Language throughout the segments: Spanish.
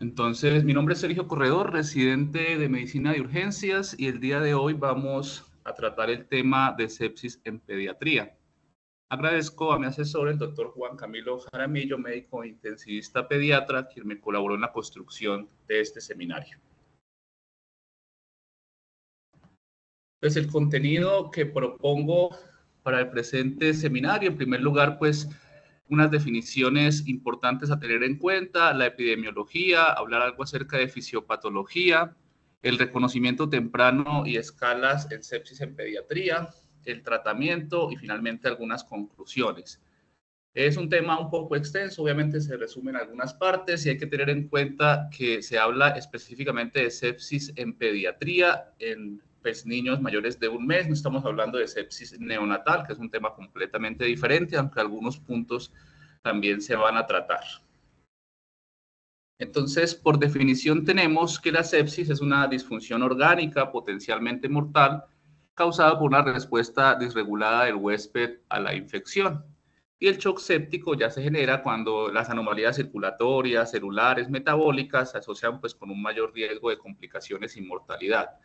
Entonces, mi nombre es Sergio Corredor, residente de Medicina de Urgencias, y el día de hoy vamos a tratar el tema de sepsis en pediatría. Agradezco a mi asesor, el doctor Juan Camilo Jaramillo, médico intensivista pediatra, quien me colaboró en la construcción de este seminario. Pues el contenido que propongo para el presente seminario, en primer lugar, pues unas definiciones importantes a tener en cuenta, la epidemiología, hablar algo acerca de fisiopatología, el reconocimiento temprano y escalas en sepsis en pediatría, el tratamiento y finalmente algunas conclusiones. Es un tema un poco extenso, obviamente se resume en algunas partes y hay que tener en cuenta que se habla específicamente de sepsis en pediatría, en pues, niños mayores de un mes. No estamos hablando de sepsis neonatal, que es un tema completamente diferente, aunque algunos puntos también se van a tratar. Entonces, por definición tenemos que la sepsis es una disfunción orgánica potencialmente mortal causada por una respuesta desregulada del huésped a la infección. Y el shock séptico ya se genera cuando las anomalías circulatorias, celulares, metabólicas se asocian pues con un mayor riesgo de complicaciones y mortalidad.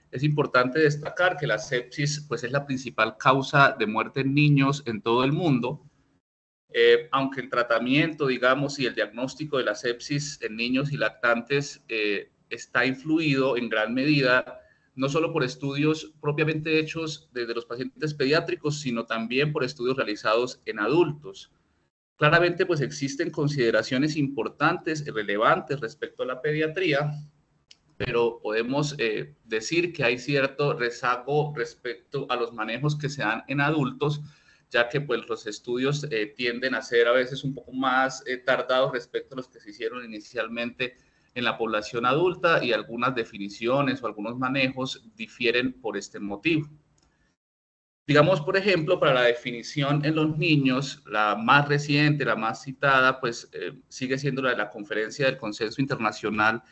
Es importante destacar que la sepsis pues es la principal causa de muerte en niños en todo el mundo, aunque el tratamiento, digamos, y el diagnóstico de la sepsis en niños y lactantes está influido en gran medida no solo por estudios propiamente hechos desde los pacientes pediátricos, sino también por estudios realizados en adultos. Claramente, pues existen consideraciones importantes y relevantes respecto a la pediatría, pero podemos decir que hay cierto rezago respecto a los manejos que se dan en adultos, ya que pues, los estudios tienden a ser a veces un poco más tardados respecto a los que se hicieron inicialmente en la población adulta y algunas definiciones o algunos manejos difieren por este motivo. Digamos, por ejemplo, para la definición en los niños, la más reciente, la más citada, pues sigue siendo la de la Conferencia del Consenso Internacional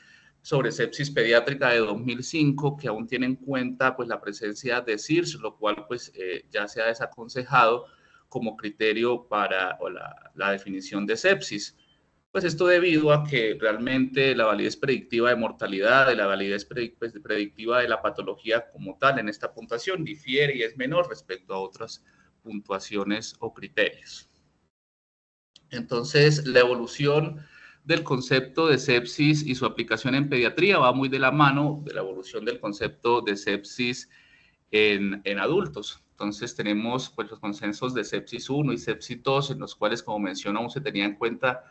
sobre Sepsis Pediátrica de 2005, que aún tiene en cuenta pues, la presencia de SIRS, lo cual pues, ya se ha desaconsejado como criterio para la definición de sepsis. Pues esto debido a que realmente la validez predictiva de mortalidad, de la validez predictiva de la patología como tal en esta puntuación difiere y es menor respecto a otras puntuaciones o criterios. Entonces, la evolución del concepto de sepsis y su aplicación en pediatría va muy de la mano de la evolución del concepto de sepsis en adultos. Entonces tenemos pues, los consensos de sepsis 1 y sepsis 2, en los cuales, como menciono, aún se tenía en cuenta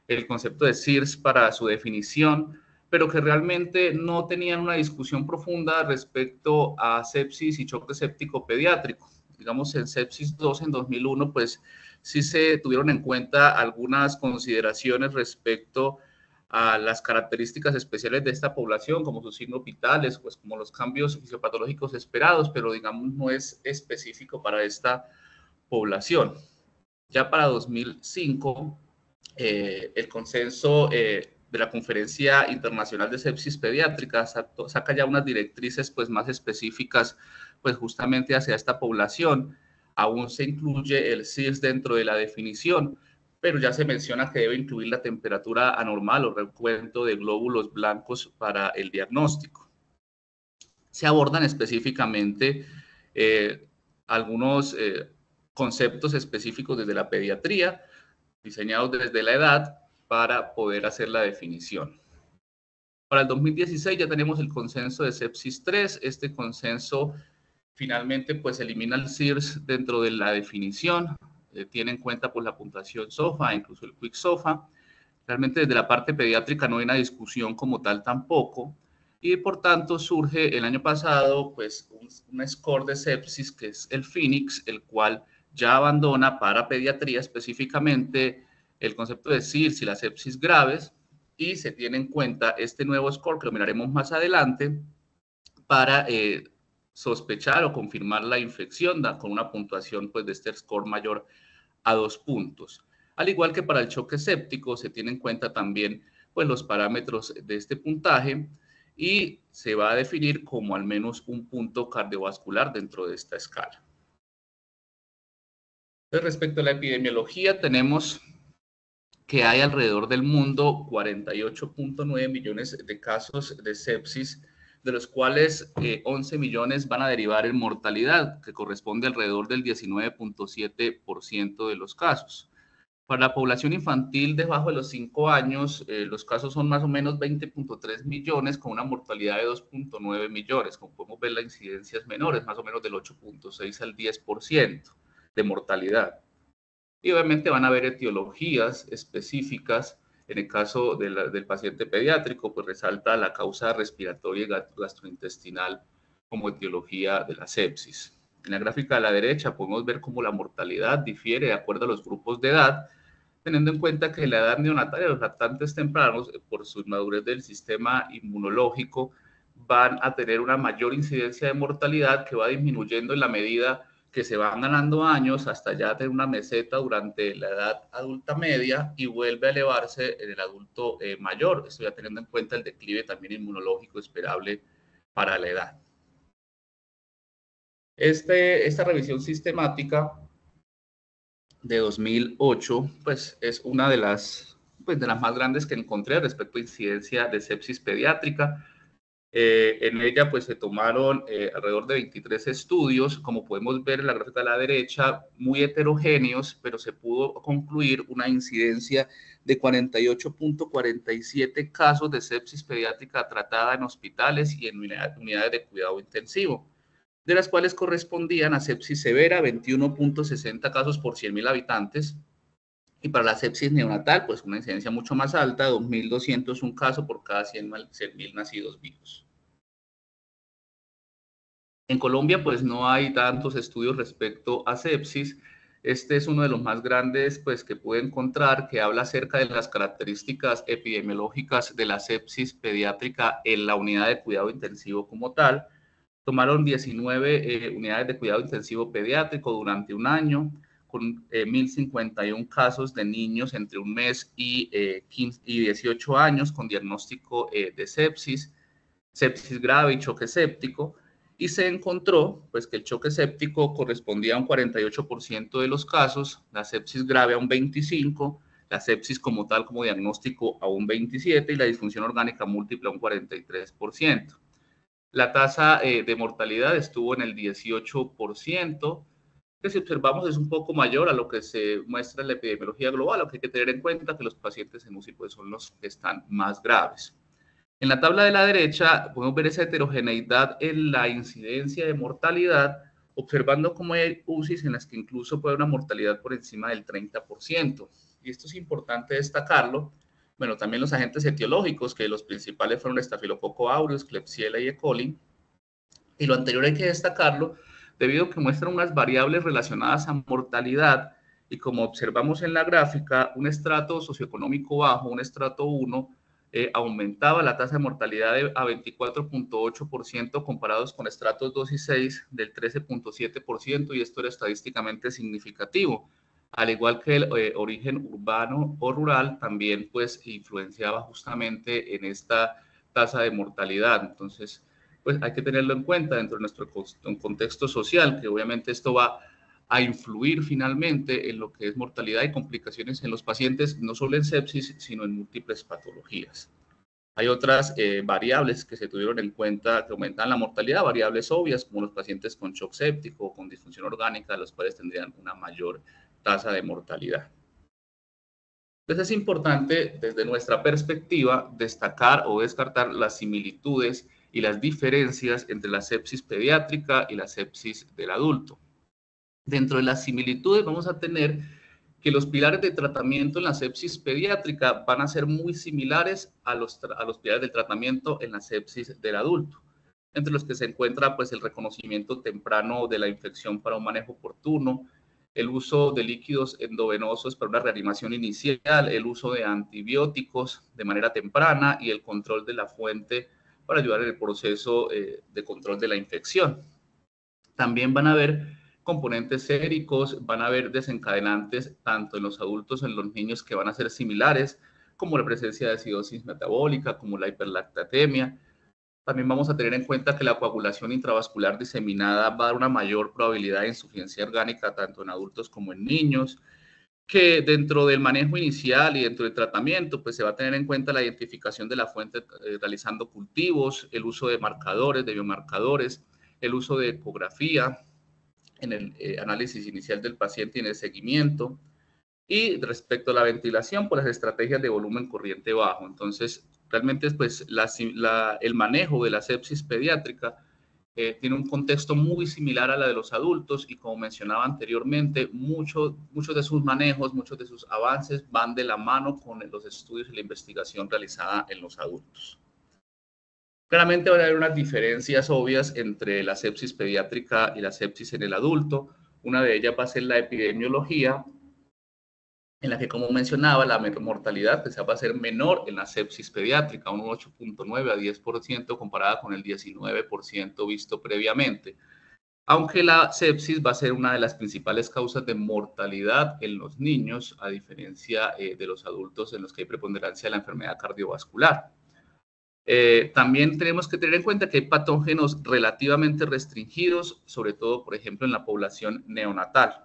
el concepto de SIRS para su definición, pero que realmente no tenían una discusión profunda respecto a sepsis y choque séptico pediátrico. Digamos, en sepsis 2 en 2001, pues sí se tuvieron en cuenta algunas consideraciones respecto a las características especiales de esta población, como sus signos vitales, pues como los cambios fisiopatológicos esperados, pero digamos no es específico para esta población. Ya para 2005, el consenso de la Conferencia Internacional de Sepsis Pediátrica saca ya unas directrices pues, más específicas pues, justamente hacia esta población. Aún se incluye el SIRS dentro de la definición, pero ya se menciona que debe incluir la temperatura anormal o recuento de glóbulos blancos para el diagnóstico. Se abordan específicamente algunos conceptos específicos desde la pediatría, diseñados desde la edad para poder hacer la definición. Para el 2016 ya tenemos el consenso de sepsis 3. Este consenso finalmente pues elimina el SIRS dentro de la definición, tiene en cuenta pues la puntuación SOFA, incluso el Quick SOFA. Realmente desde la parte pediátrica no hay una discusión como tal tampoco, y por tanto surge el año pasado pues un score de sepsis que es el Phoenix, el cual ya abandona para pediatría específicamente el concepto de SIRS y las sepsis graves, y se tiene en cuenta este nuevo score que lo miraremos más adelante para sospechar o confirmar la infección con una puntuación pues, de este score mayor a 2 puntos. Al igual que para el choque séptico, se tienen en cuenta también pues, los parámetros de este puntaje y se va a definir como al menos un punto cardiovascular dentro de esta escala. Entonces, respecto a la epidemiología, tenemos que hay alrededor del mundo 48.9 millones de casos de sepsis, de los cuales 11 millones van a derivar en mortalidad, que corresponde alrededor del 19.7% de los casos. Para la población infantil debajo de los 5 años, los casos son más o menos 20.3 millones con una mortalidad de 2.9 millones. Como podemos ver, la incidencia es menor, es más o menos del 8.6 al 10% de mortalidad. Y obviamente van a haber etiologías específicas. En el caso del paciente pediátrico, pues resalta la causa respiratoria y gastrointestinal como etiología de la sepsis. En la gráfica de la derecha podemos ver cómo la mortalidad difiere de acuerdo a los grupos de edad, teniendo en cuenta que la edad neonatal y los lactantes tempranos, por su madurez del sistema inmunológico, van a tener una mayor incidencia de mortalidad que va disminuyendo en la medida que se van ganando años hasta ya tener una meseta durante la edad adulta media y vuelve a elevarse en el adulto mayor. Esto ya teniendo en cuenta el declive también inmunológico esperable para la edad. Esta revisión sistemática de 2008, pues es una de las más grandes que encontré respecto a incidencia de sepsis pediátrica. En ella pues se tomaron alrededor de 23 estudios, como podemos ver en la gráfica a la derecha, muy heterogéneos, pero se pudo concluir una incidencia de 48.47 casos de sepsis pediátrica tratada en hospitales y en unidades de cuidado intensivo, de las cuales correspondían a sepsis severa 21.60 casos por 100.000 habitantes, y para la sepsis neonatal, pues una incidencia mucho más alta, 2.201 casos por cada 100.000 nacidos vivos. En Colombia, pues no hay tantos estudios respecto a sepsis. Este es uno de los más grandes, pues, que pude encontrar, que habla acerca de las características epidemiológicas de la sepsis pediátrica en la unidad de cuidado intensivo como tal. Tomaron 19 unidades de cuidado intensivo pediátrico durante un año, con 1.051 casos de niños entre un mes y 18 años con diagnóstico de sepsis grave y choque séptico, y se encontró pues, que el choque séptico correspondía a un 48% de los casos, la sepsis grave a un 25%, la sepsis como tal como diagnóstico a un 27% y la disfunción orgánica múltiple a un 43%. La tasa de mortalidad estuvo en el 18%, que si observamos es un poco mayor a lo que se muestra en la epidemiología global, aunque hay que tener en cuenta que los pacientes en UCI pues, son los que están más graves. En la tabla de la derecha podemos ver esa heterogeneidad en la incidencia de mortalidad, observando cómo hay UCIs en las que incluso puede haber una mortalidad por encima del 30%. Y esto es importante destacarlo. Bueno, también los agentes etiológicos, que los principales fueron Staphylococcus aureus, Klebsiella y E. coli. Y lo anterior hay que destacarlo debido a que muestran unas variables relacionadas a mortalidad y como observamos en la gráfica, un estrato socioeconómico bajo, un estrato 1, aumentaba la tasa de mortalidad a 24.8% comparados con estratos 2 y 6 del 13.7% y esto era estadísticamente significativo. Al igual que el origen urbano o rural, también pues influenciaba justamente en esta tasa de mortalidad. Entonces, pues hay que tenerlo en cuenta dentro de nuestro contexto social, que obviamente esto va a influir finalmente en lo que es mortalidad y complicaciones en los pacientes, no solo en sepsis, sino en múltiples patologías. Hay otras variables que se tuvieron en cuenta que aumentan la mortalidad, variables obvias como los pacientes con shock séptico o con disfunción orgánica, los cuales tendrían una mayor tasa de mortalidad. Entonces es importante desde nuestra perspectiva destacar o descartar las similitudes y las diferencias entre la sepsis pediátrica y la sepsis del adulto. Dentro de las similitudes vamos a tener que los pilares de tratamiento en la sepsis pediátrica van a ser muy similares a los pilares del tratamiento en la sepsis del adulto, entre los que se encuentra pues, el reconocimiento temprano de la infección para un manejo oportuno, el uso de líquidos endovenosos para una reanimación inicial, el uso de antibióticos de manera temprana y el control de la fuente para ayudar en el proceso de control de la infección. También van a haber componentes séricos, van a haber desencadenantes tanto en los adultos como en los niños que van a ser similares, como la presencia de acidosis metabólica, como la hiperlactatemia. También vamos a tener en cuenta que la coagulación intravascular diseminada va a dar una mayor probabilidad de insuficiencia orgánica tanto en adultos como en niños. que dentro del manejo inicial y dentro del tratamiento, pues se va a tener en cuenta la identificación de la fuente realizando cultivos, el uso de marcadores, de biomarcadores, el uso de ecografía en el análisis inicial del paciente y en el seguimiento. Y respecto a la ventilación, pues las estrategias de volumen corriente bajo. Entonces, realmente pues el manejo de la sepsis pediátrica tiene un contexto muy similar a la de los adultos y como mencionaba anteriormente, muchos de sus manejos, muchos de sus avances van de la mano con los estudios y la investigación realizada en los adultos. Claramente va a haber unas diferencias obvias entre la sepsis pediátrica y la sepsis en el adulto. Una de ellas va a ser la epidemiología, en la que, como mencionaba, la mortalidad va a ser menor en la sepsis pediátrica, un 8.9 a 10% comparada con el 19% visto previamente. Aunque la sepsis va a ser una de las principales causas de mortalidad en los niños, a diferencia de los adultos en los que hay preponderancia de la enfermedad cardiovascular. También tenemos que tener en cuenta que hay patógenos relativamente restringidos, sobre todo, por ejemplo, en la población neonatal.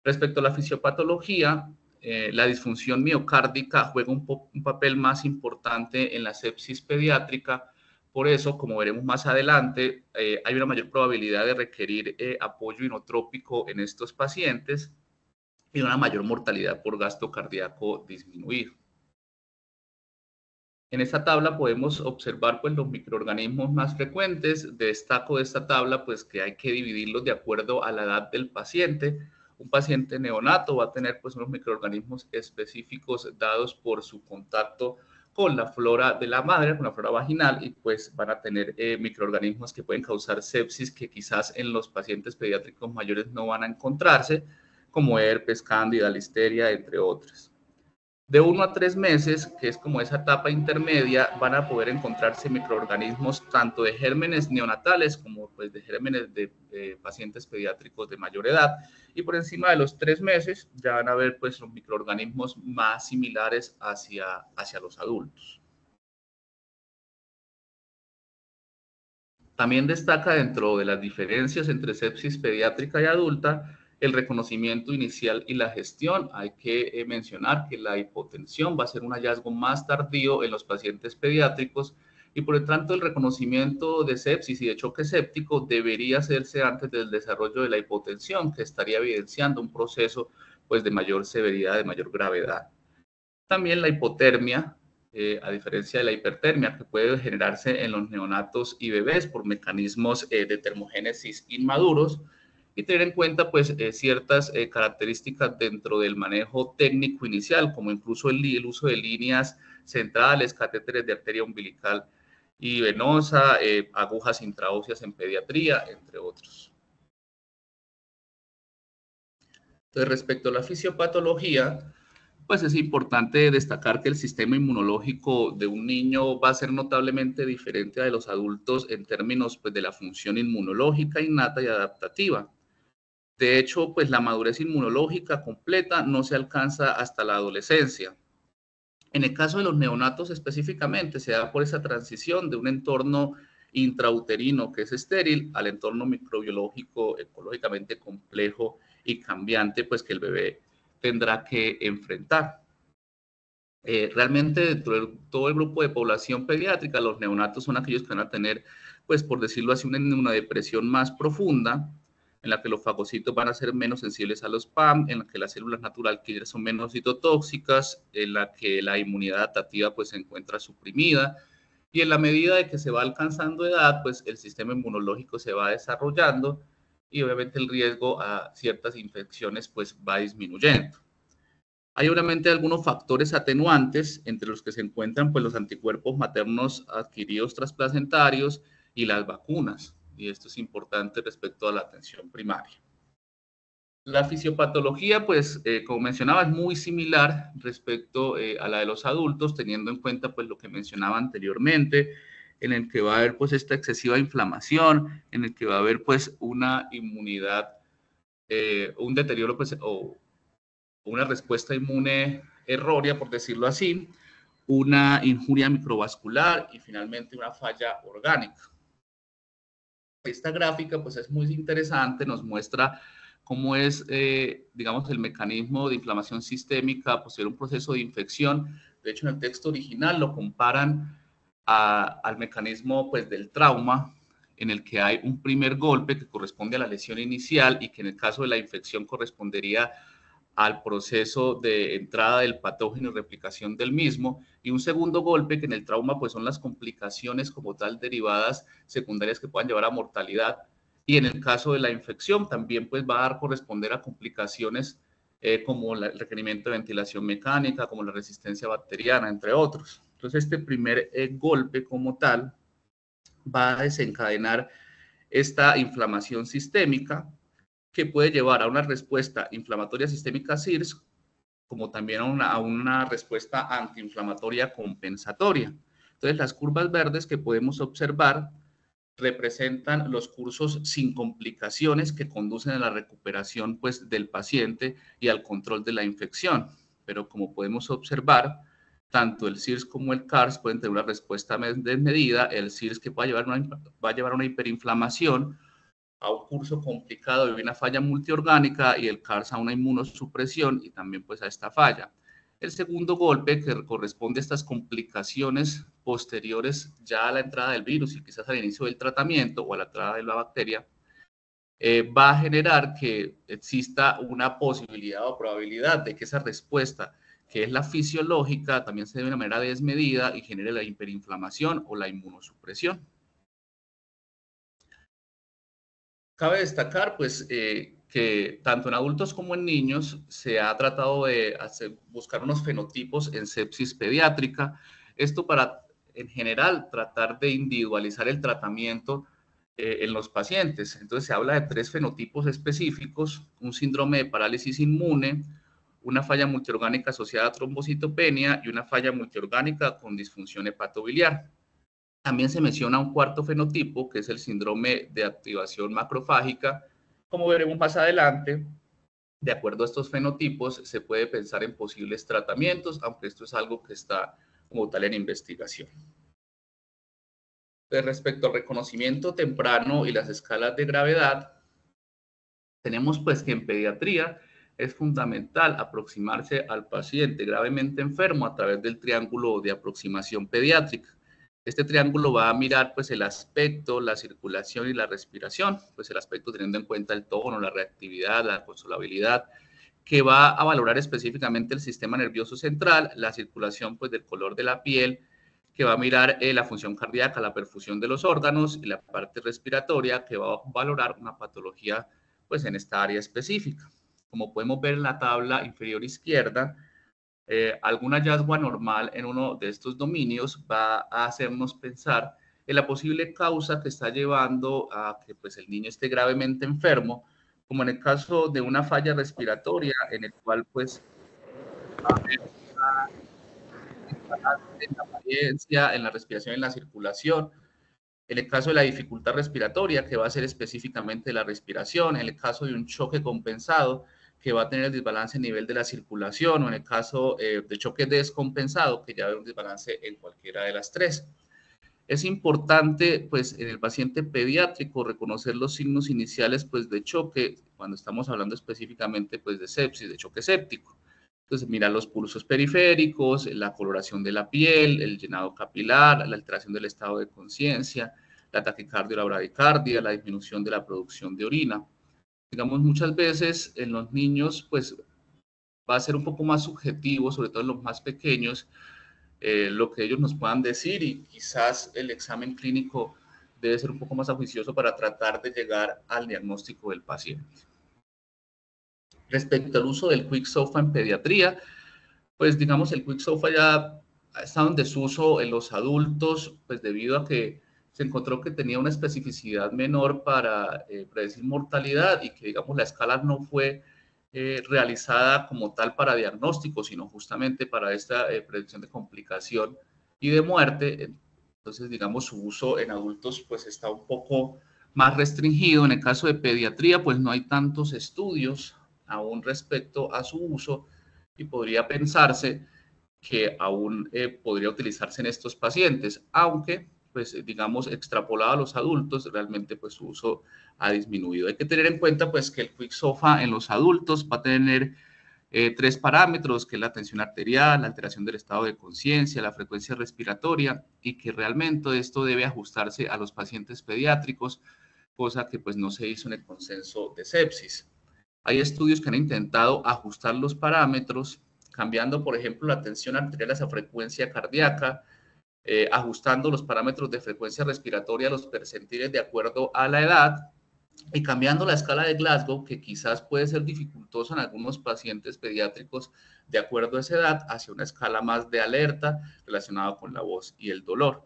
Respecto a la fisiopatología, la disfunción miocárdica juega un papel más importante en la sepsis pediátrica. Por eso, como veremos más adelante, hay una mayor probabilidad de requerir apoyo inotrópico en estos pacientes y una mayor mortalidad por gasto cardíaco disminuido. En esta tabla podemos observar pues, los microorganismos más frecuentes. Destaco de esta tabla pues, que hay que dividirlos de acuerdo a la edad del paciente. Un paciente neonato va a tener pues, unos microorganismos específicos dados por su contacto con la flora de la madre, con la flora vaginal, y pues van a tener microorganismos que pueden causar sepsis que quizás en los pacientes pediátricos mayores no van a encontrarse, como herpes, cándida, listeria, entre otros. De 1 a 3 meses, que es como esa etapa intermedia, van a poder encontrarse microorganismos tanto de gérmenes neonatales como pues, de gérmenes de pacientes pediátricos de mayor edad. Y por encima de los 3 meses ya van a ver pues, los microorganismos más similares hacia los adultos. También destaca dentro de las diferencias entre sepsis pediátrica y adulta el reconocimiento inicial y la gestión. Hay que mencionar que la hipotensión va a ser un hallazgo más tardío en los pacientes pediátricos y por lo tanto el reconocimiento de sepsis y de choque séptico debería hacerse antes del desarrollo de la hipotensión, que estaría evidenciando un proceso pues, de mayor severidad, de mayor gravedad. También la hipotermia, a diferencia de la hipertermia, que puede generarse en los neonatos y bebés por mecanismos de termogénesis inmaduros, y tener en cuenta pues, ciertas características dentro del manejo técnico inicial, como incluso el uso de líneas centrales, catéteres de arteria umbilical y venosa, agujas intraóseas en pediatría, entre otros. Entonces, respecto a la fisiopatología, pues es importante destacar que el sistema inmunológico de un niño va a ser notablemente diferente a de los adultos en términos pues, de la función inmunológica innata y adaptativa. De hecho, pues la madurez inmunológica completa no se alcanza hasta la adolescencia. En el caso de los neonatos específicamente, se da por esa transición de un entorno intrauterino que es estéril al entorno microbiológico ecológicamente complejo y cambiante, pues que el bebé tendrá que enfrentar. Realmente dentro de todo el grupo de población pediátrica, los neonatos son aquellos que van a tener, pues por decirlo así, una depresión más profunda, en la que los fagocitos van a ser menos sensibles a los PAM, en la que las células natural killer son menos citotóxicas, en la que la inmunidad adaptativa pues se encuentra suprimida, y en la medida de que se va alcanzando edad, pues el sistema inmunológico se va desarrollando y obviamente el riesgo a ciertas infecciones pues va disminuyendo. Hay obviamente algunos factores atenuantes, entre los que se encuentran pues, los anticuerpos maternos adquiridos transplacentarios y las vacunas. Y esto es importante respecto a la atención primaria. La fisiopatología, pues, como mencionaba, es muy similar respecto a la de los adultos, teniendo en cuenta pues, lo que mencionaba anteriormente, en el que va a haber pues, esta excesiva inflamación, en el que va a haber pues, una inmunidad, un deterioro pues, o una respuesta inmune errónea, por decirlo así, una injuria microvascular y finalmente una falla orgánica. Esta gráfica pues es muy interesante, nos muestra cómo es, digamos, el mecanismo de inflamación sistémica posterior a un proceso de infección. De hecho, en el texto original lo comparan al mecanismo pues, del trauma, en el que hay un primer golpe que corresponde a la lesión inicial y que en el caso de la infección correspondería al proceso de entrada del patógeno y replicación del mismo, y un segundo golpe que en el trauma pues son las complicaciones como tal derivadas secundarias que puedan llevar a mortalidad, y en el caso de la infección también pues va a corresponder a complicaciones como el requerimiento de ventilación mecánica, como la resistencia bacteriana, entre otros. Entonces este primer golpe como tal va a desencadenar esta inflamación sistémica que puede llevar a una respuesta inflamatoria sistémica SIRS, como también a una respuesta antiinflamatoria compensatoria. Entonces, las curvas verdes que podemos observar representan los cursos sin complicaciones que conducen a la recuperación pues, del paciente y al control de la infección. Pero como podemos observar, tanto el SIRS como el CARS pueden tener una respuesta desmedida. El SIRS que va a llevar una hiperinflamación, a un curso complicado de una falla multiorgánica, y el CARS a una inmunosupresión y también pues a esta falla. El segundo golpe, que corresponde a estas complicaciones posteriores ya a la entrada del virus y quizás al inicio del tratamiento o a la entrada de la bacteria, va a generar que exista una posibilidad o probabilidad de que esa respuesta, que es la fisiológica, también se dé de una manera desmedida y genere la hiperinflamación o la inmunosupresión. Cabe destacar, pues, que tanto en adultos como en niños se ha tratado de buscar unos fenotipos en sepsis pediátrica. Esto para, en general, tratar de individualizar el tratamiento en los pacientes. Entonces, se habla de 3 fenotipos específicos: un síndrome de parálisis inmune, una falla multiorgánica asociada a trombocitopenia y una falla multiorgánica con disfunción hepatobiliar. También se menciona un cuarto fenotipo, que es el síndrome de activación macrofágica. Como veremos más adelante, de acuerdo a estos fenotipos, se puede pensar en posibles tratamientos, aunque esto es algo que está como tal en investigación. Respecto al reconocimiento temprano y las escalas de gravedad, tenemos pues que en pediatría es fundamental aproximarse al paciente gravemente enfermo a través del triángulo de aproximación pediátrica. Este triángulo va a mirar pues el aspecto, la circulación y la respiración, pues el aspecto teniendo en cuenta el tono, la reactividad, la consolabilidad, que va a valorar específicamente el sistema nervioso central, la circulación pues del color de la piel, que va a mirar la función cardíaca, la perfusión de los órganos, y la parte respiratoria, que va a valorar una patología pues en esta área específica. Como podemos ver en la tabla inferior izquierda, algún hallazgo anormal en uno de estos dominios va a hacernos pensar en la posible causa que está llevando a que pues, el niño esté gravemente enfermo, como en el caso de una falla respiratoria, en el cual pues va a haber en la apariencia, en la respiración, en la circulación. En el caso de la dificultad respiratoria, que va a ser específicamente la respiración. En el caso de un choque compensado, que va a tener el desbalance a nivel de la circulación, o en el caso de choque descompensado, que ya va a haber un desbalance en cualquiera de las 3. Es importante, pues, en el paciente pediátrico reconocer los signos iniciales, pues, de choque, cuando estamos hablando específicamente, pues, de sepsis, de choque séptico. Entonces, mira los pulsos periféricos, la coloración de la piel, el llenado capilar, la alteración del estado de conciencia, la taquicardia o la bradicardia, la disminución de la producción de orina. Digamos, muchas veces en los niños, pues, va a ser un poco más subjetivo, sobre todo en los más pequeños, lo que ellos nos puedan decir, y quizás el examen clínico debe ser un poco más ajuicioso para tratar de llegar al diagnóstico del paciente. Respecto al uso del Quick-SOFA en pediatría, pues digamos el Quick-SOFA ya ha estado en desuso en los adultos, pues debido a que se encontró que tenía una especificidad menor para predecir mortalidad, y que digamos la escala no fue realizada como tal para diagnóstico, sino justamente para esta predicción de complicación y de muerte. Entonces, digamos, su uso en adultos pues está un poco más restringido. En el caso de pediatría, pues no hay tantos estudios aún respecto a su uso, y podría pensarse que aún podría utilizarse en estos pacientes, aunque pues digamos, extrapolado a los adultos, realmente pues su uso ha disminuido. Hay que tener en cuenta pues que el Quick-SOFA en los adultos va a tener tres parámetros, que es la tensión arterial, la alteración del estado de conciencia, la frecuencia respiratoria, y que realmente esto debe ajustarse a los pacientes pediátricos, cosa que pues no se hizo en el consenso de sepsis. Hay estudios que han intentado ajustar los parámetros, cambiando, por ejemplo, la tensión arterial a esa frecuencia cardíaca, ajustando los parámetros de frecuencia respiratoria a los percentiles de acuerdo a la edad, y cambiando la escala de Glasgow, que quizás puede ser dificultosa en algunos pacientes pediátricos de acuerdo a esa edad, hacia una escala más de alerta relacionada con la voz y el dolor.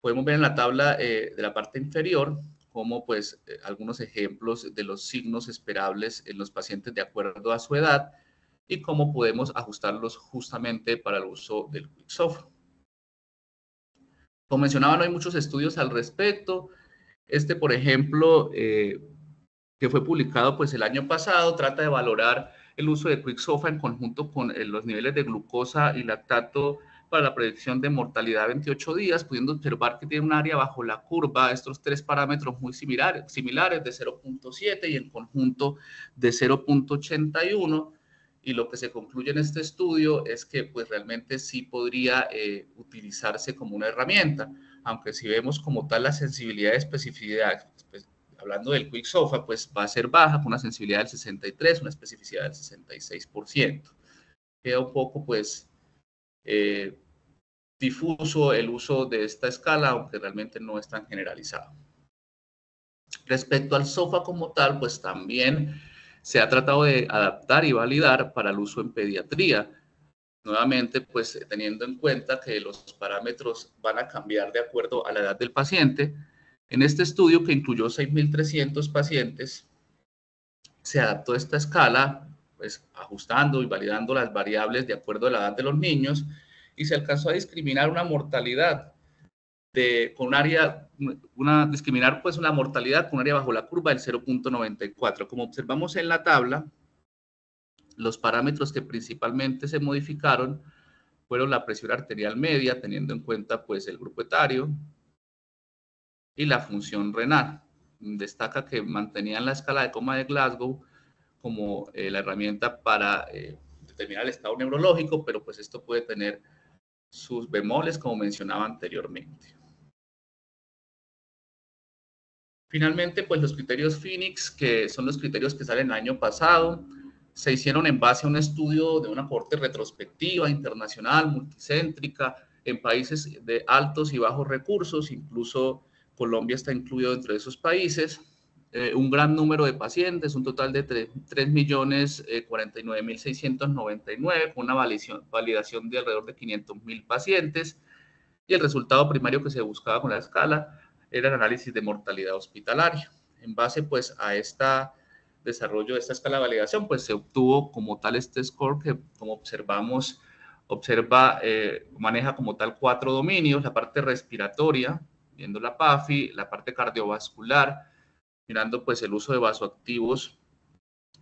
Podemos ver en la tabla de la parte inferior como pues algunos ejemplos de los signos esperables en los pacientes de acuerdo a su edad y cómo podemos ajustarlos justamente para el uso del Quick-SOFA. Como mencionaba, no hay muchos estudios al respecto. Este, por ejemplo, que fue publicado pues el año pasado, trata de valorar el uso de Quick-SOFA en conjunto con los niveles de glucosa y lactato para la predicción de mortalidad a 28 días, pudiendo observar que tiene un área bajo la curva, estos tres parámetros muy similares de 0.7 y en conjunto de 0.81. Y lo que se concluye en este estudio es que pues realmente sí podría utilizarse como una herramienta, aunque si vemos como tal la sensibilidad y especificidad, pues, hablando del Quick-SOFA, pues va a ser baja, con una sensibilidad del 63, una especificidad del 66%. Queda un poco pues difuso el uso de esta escala, aunque realmente no es tan generalizado. Respecto al SOFA como tal, pues también se ha tratado de adaptar y validar para el uso en pediatría. Nuevamente, pues teniendo en cuenta que los parámetros van a cambiar de acuerdo a la edad del paciente. En este estudio, que incluyó 6.300 pacientes, se adaptó esta escala, pues ajustando y validando las variables de acuerdo a la edad de los niños, y se alcanzó a discriminar una mortalidad con un área, discriminar pues una mortalidad con un área bajo la curva del 0.94. Como observamos en la tabla, los parámetros que principalmente se modificaron fueron la presión arterial media, teniendo en cuenta pues el grupo etario, y la función renal. Destaca que mantenían la escala de coma de Glasgow como la herramienta para determinar el estado neurológico, pero pues esto puede tener sus bemoles, como mencionaba anteriormente. Finalmente, pues los criterios Phoenix, que son los criterios que salen el año pasado, se hicieron en base a un estudio de una corte retrospectiva internacional, multicéntrica, en países de altos y bajos recursos, incluso Colombia está incluido entre esos países. Un gran número de pacientes, un total de 3.049.699, con una validación de alrededor de 500.000 pacientes, y el resultado primario que se buscaba con la escala era el análisis de mortalidad hospitalaria. En base pues a este desarrollo de esta escala de validación, pues se obtuvo como tal este score que, como observamos, maneja como tal 4 dominios: la parte respiratoria, viendo la PAFI, la parte cardiovascular, mirando pues el uso de vasoactivos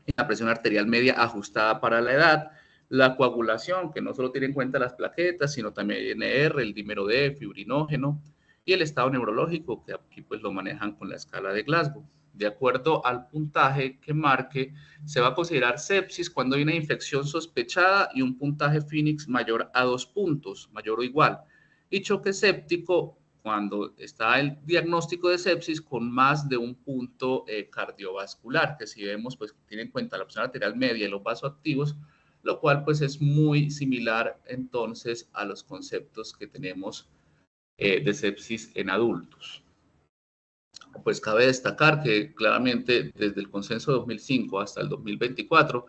y la presión arterial media ajustada para la edad, la coagulación, que no solo tiene en cuenta las plaquetas, sino también NR, el dímero D, fibrinógeno, y el estado neurológico, que aquí pues lo manejan con la escala de Glasgow. De acuerdo al puntaje que marque, se va a considerar sepsis cuando hay una infección sospechada y un puntaje Phoenix mayor a 2 puntos, mayor o igual, y choque séptico cuando está el diagnóstico de sepsis con más de un punto cardiovascular, que si vemos, pues tiene en cuenta la presión arterial media y los vasoactivos, lo cual pues es muy similar entonces a los conceptos que tenemos de sepsis en adultos. Pues cabe destacar que claramente desde el consenso de 2005 hasta el 2024,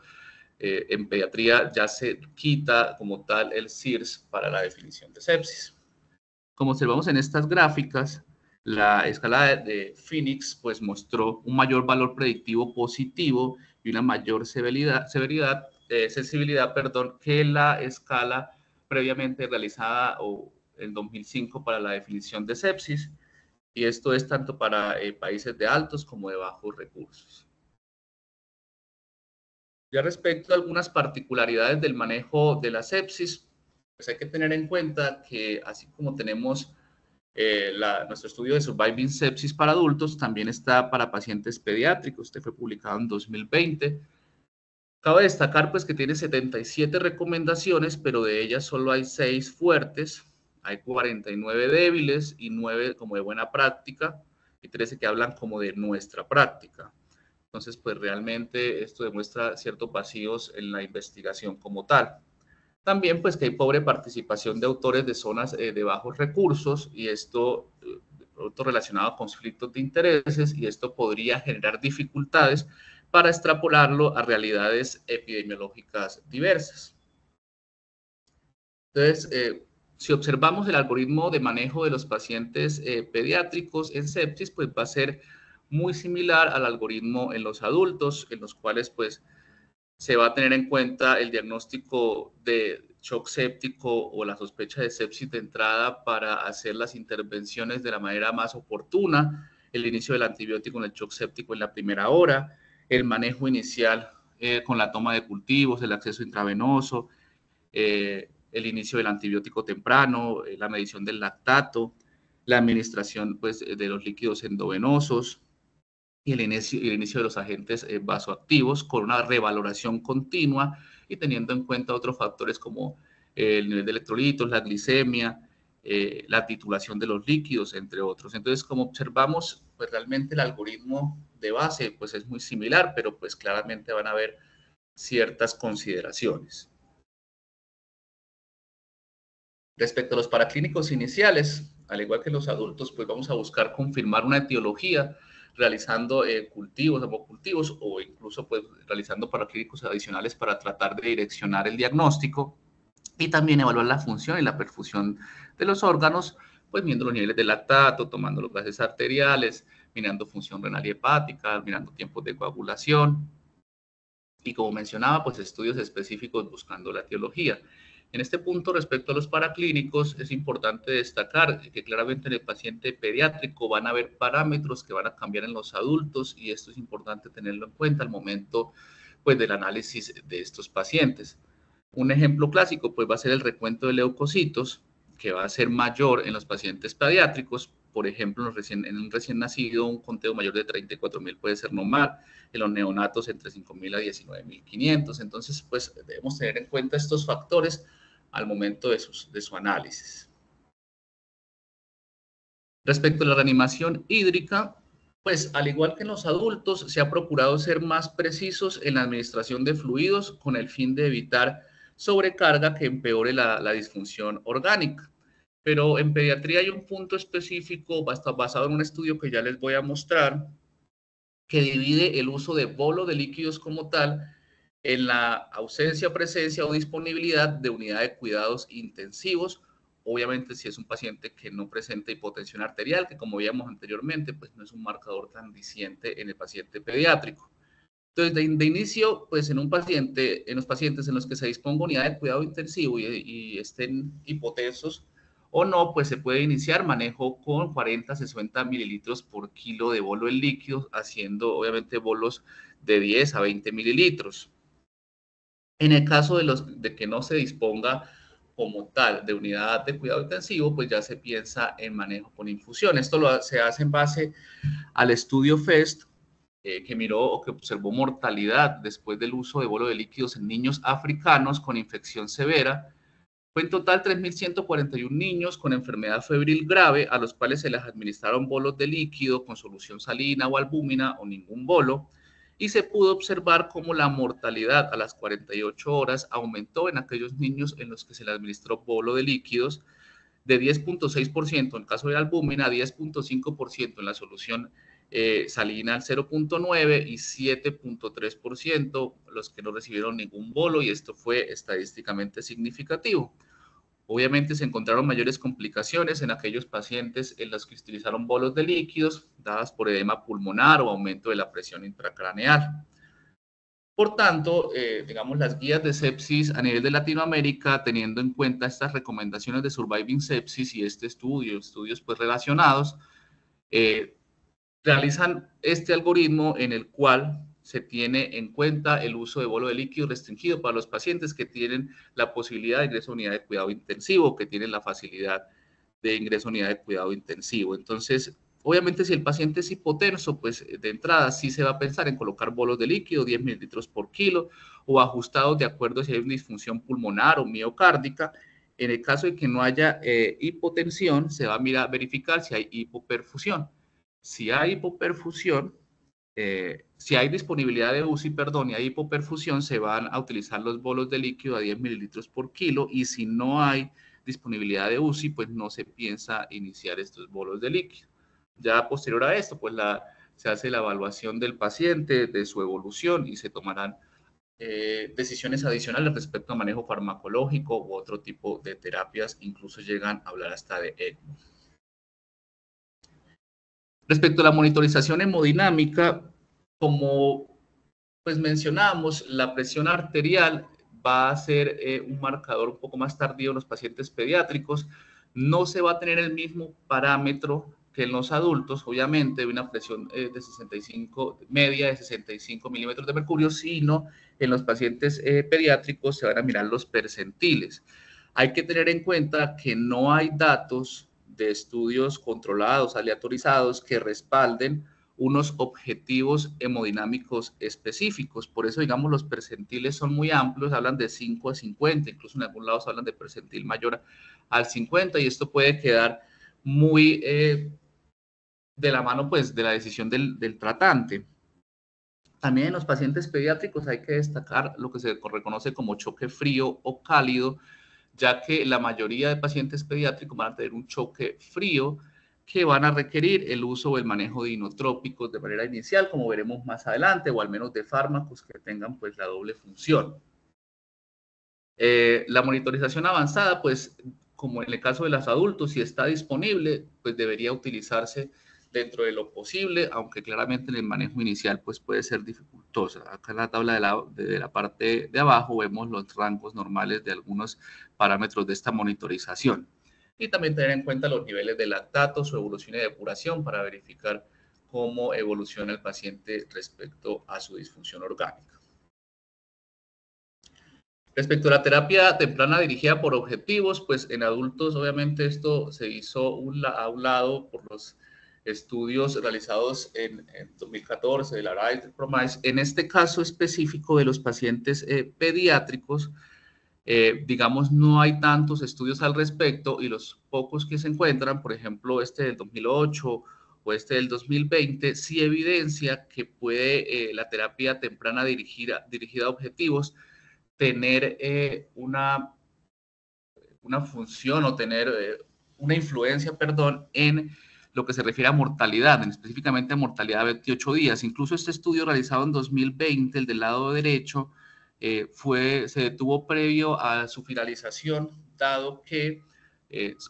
en pediatría ya se quita como tal el CIRS para la definición de sepsis. Como observamos en estas gráficas, la escala de Phoenix pues mostró un mayor valor predictivo positivo y una mayor sensibilidad que la escala previamente realizada en 2005 para la definición de sepsis, y esto es tanto para países de altos como de bajos recursos. Ya respecto a algunas particularidades del manejo de la sepsis, pues hay que tener en cuenta que así como tenemos nuestro estudio de Surviving Sepsis para adultos también está para pacientes pediátricos. Este fue publicado en 2020. Cabe destacar pues que tiene 77 recomendaciones, pero de ellas solo hay 6 fuertes, hay 49 débiles y 9 como de buena práctica y 13 que hablan como de nuestra práctica. Entonces, pues realmente esto demuestra ciertos vacíos en la investigación como tal. También pues que hay pobre participación de autores de zonas de bajos recursos y esto de pronto relacionado a conflictos de intereses y esto podría generar dificultades para extrapolarlo a realidades epidemiológicas diversas. Entonces, si observamos el algoritmo de manejo de los pacientes pediátricos en sepsis, pues va a ser muy similar al algoritmo en los adultos, en los cuales pues se va a tener en cuenta el diagnóstico de shock séptico o la sospecha de sepsis de entrada para hacer las intervenciones de la manera más oportuna, el inicio del antibiótico en el shock séptico en la primera hora, el manejo inicial con la toma de cultivos, el acceso intravenoso, el inicio del antibiótico temprano, la medición del lactato, la administración pues, de los líquidos endovenosos, y el inicio de los agentes vasoactivos con una revaloración continua y teniendo en cuenta otros factores como el nivel de electrolitos, la glicemia, la titulación de los líquidos, entre otros. Entonces, como observamos, pues realmente el algoritmo de base pues es muy similar, pero pues claramente van a haber ciertas consideraciones. Respecto a los paraclínicos iniciales, al igual que los adultos, pues vamos a buscar confirmar una etiología realizando cultivos, hemocultivos o incluso pues realizando paraclínicos adicionales para tratar de direccionar el diagnóstico y también evaluar la función y la perfusión de los órganos, pues viendo los niveles de lactato, tomando los gases arteriales, mirando función renal y hepática, mirando tiempos de coagulación y como mencionaba, pues estudios específicos buscando la etiología. En este punto, respecto a los paraclínicos, es importante destacar que claramente en el paciente pediátrico van a haber parámetros que van a cambiar en los adultos y esto es importante tenerlo en cuenta al momento pues, del análisis de estos pacientes. Un ejemplo clásico pues, va a ser el recuento de leucocitos, que va a ser mayor en los pacientes pediátricos. Por ejemplo, en un recién nacido, un conteo mayor de 34.000 puede ser normal. En los neonatos, entre 5.000 a 19.500. Entonces, pues debemos tener en cuenta estos factores al momento de su análisis. Respecto a la reanimación hídrica, pues al igual que en los adultos, se ha procurado ser más precisos en la administración de fluidos con el fin de evitar sobrecarga que empeore la disfunción orgánica. Pero en pediatría hay un punto específico basado en un estudio que ya les voy a mostrar, que divide el uso de bolo de líquidos como tal en la ausencia, presencia o disponibilidad de unidad de cuidados intensivos. Obviamente, si es un paciente que no presenta hipotensión arterial, que como veíamos anteriormente, pues no es un marcador tan diciente en el paciente pediátrico. Entonces, de inicio, pues en los pacientes en los que se disponga unidad de cuidado intensivo y estén hipotensos o no, pues se puede iniciar manejo con 40-60 mililitros por kilo de bolo en líquidos, haciendo obviamente bolos de 10 a 20 mililitros. En el caso de que no se disponga como tal de unidad de cuidado intensivo, pues ya se piensa en manejo con infusión. Esto se hace en base al estudio FEST, que miró o que observó mortalidad después del uso de bolo de líquidos en niños africanos con infección severa. Fue en total 3.141 niños con enfermedad febril grave a los cuales se les administraron bolos de líquido con solución salina o albúmina o ningún bolo, y se pudo observar cómo la mortalidad a las 48 horas aumentó en aquellos niños en los que se les administró bolo de líquidos de 10.6% en caso de albúmina, 10.5% en la solución salina al 0.9 y 7.3% los que no recibieron ningún bolo, y esto fue estadísticamente significativo. Obviamente se encontraron mayores complicaciones en aquellos pacientes en los que utilizaron bolos de líquidos dadas por edema pulmonar o aumento de la presión intracraneal. Por tanto, digamos, las guías de sepsis a nivel de Latinoamérica, teniendo en cuenta estas recomendaciones de Surviving Sepsis y este estudios pues relacionados, realizan este algoritmo en el cual se tiene en cuenta el uso de bolo de líquido restringido para los pacientes que tienen la posibilidad de ingreso a unidad de cuidado intensivo, que tienen la facilidad de ingreso a unidad de cuidado intensivo. Entonces, obviamente, si el paciente es hipotenso, pues de entrada sí se va a pensar en colocar bolos de líquido, 10 mililitros por kilo, o ajustados de acuerdo si hay una disfunción pulmonar o miocárdica. En el caso de que no haya hipotensión, se va a verificar si hay hipoperfusión. Si hay hipoperfusión, si hay disponibilidad de UCI, perdón, y hay hipoperfusión, se van a utilizar los bolos de líquido a 10 mililitros por kilo, y si no hay disponibilidad de UCI, pues no se piensa iniciar estos bolos de líquido. Ya posterior a esto, pues se hace la evaluación del paciente, de su evolución, y se tomarán decisiones adicionales respecto a manejo farmacológico u otro tipo de terapias, incluso llegan a hablar hasta de ECMO. Respecto a la monitorización hemodinámica, como pues mencionamos, la presión arterial va a ser un marcador un poco más tardío en los pacientes pediátricos. No se va a tener el mismo parámetro que en los adultos, obviamente, de una presión de 65, media de 65 milímetros de mercurio, sino en los pacientes pediátricos se van a mirar los percentiles. Hay que tener en cuenta que no hay datos de estudios controlados, aleatorizados, que respalden unos objetivos hemodinámicos específicos. Por eso, digamos, los percentiles son muy amplios, hablan de 5 a 50, incluso en algunos lados hablan de percentil mayor al 50, y esto puede quedar muy de la mano, pues, de la decisión del tratante. También en los pacientes pediátricos hay que destacar lo que se reconoce como choque frío o cálido, ya que la mayoría de pacientes pediátricos van a tener un choque frío que van a requerir el uso o el manejo de inotrópicos de manera inicial, como veremos más adelante, o al menos de fármacos que tengan pues la doble función. La monitorización avanzada, pues como en el caso de los adultos, si está disponible, pues debería utilizarse dentro de lo posible, aunque claramente en el manejo inicial pues puede ser dificultosa. Acá en la tabla de la parte de abajo vemos los rangos normales de algunos parámetros de esta monitorización. Y también tener en cuenta los niveles de lactato, su evolución y depuración para verificar cómo evoluciona el paciente respecto a su disfunción orgánica. Respecto a la terapia temprana dirigida por objetivos, pues en adultos obviamente esto se hizo a un lado por los estudios realizados en 2014 de la RISE Promise. En este caso específico de los pacientes pediátricos, digamos, no hay tantos estudios al respecto, y los pocos que se encuentran, por ejemplo, este del 2008 o este del 2020, sí evidencia que puede la terapia temprana dirigida a objetivos tener una función o tener una influencia, perdón, en lo que se refiere a mortalidad, específicamente a mortalidad de 28 días. Incluso este estudio realizado en 2020, el del lado derecho, se detuvo previo a su finalización, dado que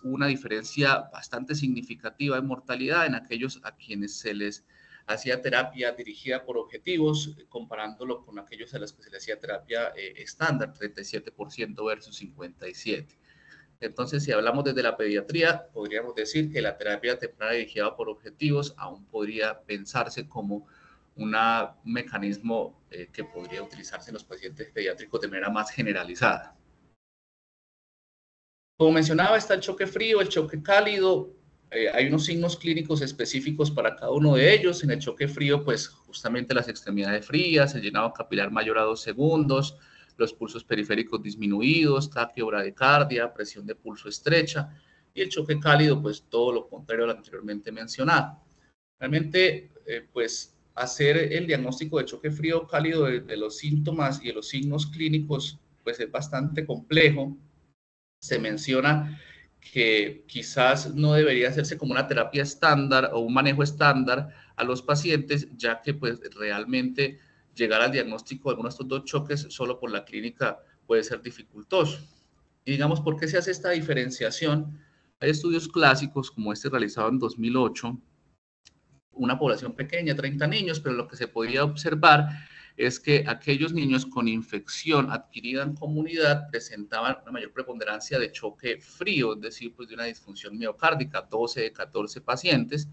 hubo una diferencia bastante significativa en mortalidad en aquellos a quienes se les hacía terapia dirigida por objetivos, comparándolo con aquellos a los que se les hacía terapia estándar, 37% versus 57%. Entonces, si hablamos desde la pediatría, podríamos decir que la terapia temprana dirigida por objetivos aún podría pensarse como un mecanismo que podría utilizarse en los pacientes pediátricos de manera más generalizada. Como mencionaba, está el choque frío, el choque cálido. Hay unos signos clínicos específicos para cada uno de ellos. En el choque frío, pues justamente las extremidades frías, el llenado capilar mayor a 2 segundos, los pulsos periféricos disminuidos, taquio, bradicardia, presión de pulso estrecha. Y el choque cálido, pues todo lo contrario a lo anteriormente mencionado. Realmente, pues hacer el diagnóstico de choque frío o cálido de los síntomas y de los signos clínicos, pues es bastante complejo. Se menciona que quizás no debería hacerse como una terapia estándar o un manejo estándar a los pacientes, ya que pues realmente llegar al diagnóstico de alguno de estos dos choques solo por la clínica puede ser dificultoso. Y digamos, ¿por qué se hace esta diferenciación? Hay estudios clásicos como este realizado en 2008, una población pequeña, 30 niños, pero lo que se podía observar es que aquellos niños con infección adquirida en comunidad presentaban una mayor preponderancia de choque frío, es decir, pues de una disfunción miocárdica, 12 de 14 pacientes,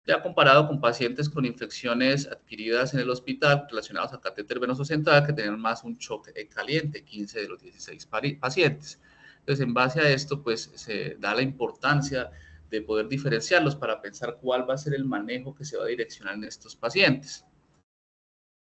ya comparado con pacientes con infecciones adquiridas en el hospital relacionados a catéter venoso central, que tenían más un choque caliente, 15 de los 16 pacientes. Entonces, en base a esto, pues se da la importancia de poder diferenciarlos para pensar cuál va a ser el manejo que se va a direccionar en estos pacientes.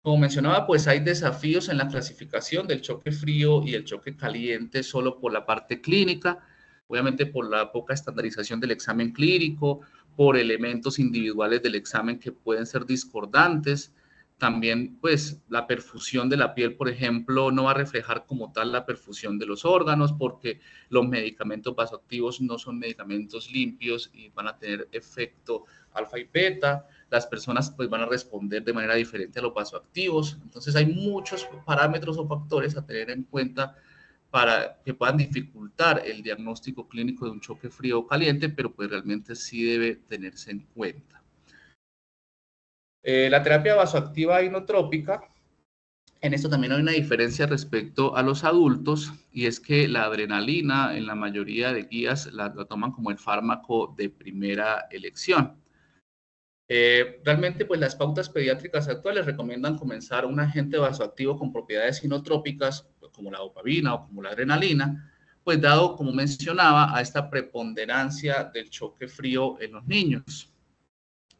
Como mencionaba, pues hay desafíos en la clasificación del choque frío y el choque caliente solo por la parte clínica, obviamente por la poca estandarización del examen clínico, por elementos individuales del examen que pueden ser discordantes. También, pues, la perfusión de la piel, por ejemplo, no va a reflejar como tal la perfusión de los órganos porque los medicamentos vasoactivos no son medicamentos limpios y van a tener efecto alfa y beta. Las personas pues van a responder de manera diferente a los vasoactivos. Entonces hay muchos parámetros o factores a tener en cuenta para que puedan dificultar el diagnóstico clínico de un choque frío o caliente, pero pues realmente sí debe tenerse en cuenta. La terapia vasoactiva inotrópica, en esto también hay una diferencia respecto a los adultos, y es que la adrenalina en la mayoría de guías la toman como el fármaco de primera elección. Realmente, pues las pautas pediátricas actuales recomiendan comenzar un agente vasoactivo con propiedades inotrópicas, pues, como la dopamina o como la adrenalina, pues dado, como mencionaba, a esta preponderancia del choque frío en los niños.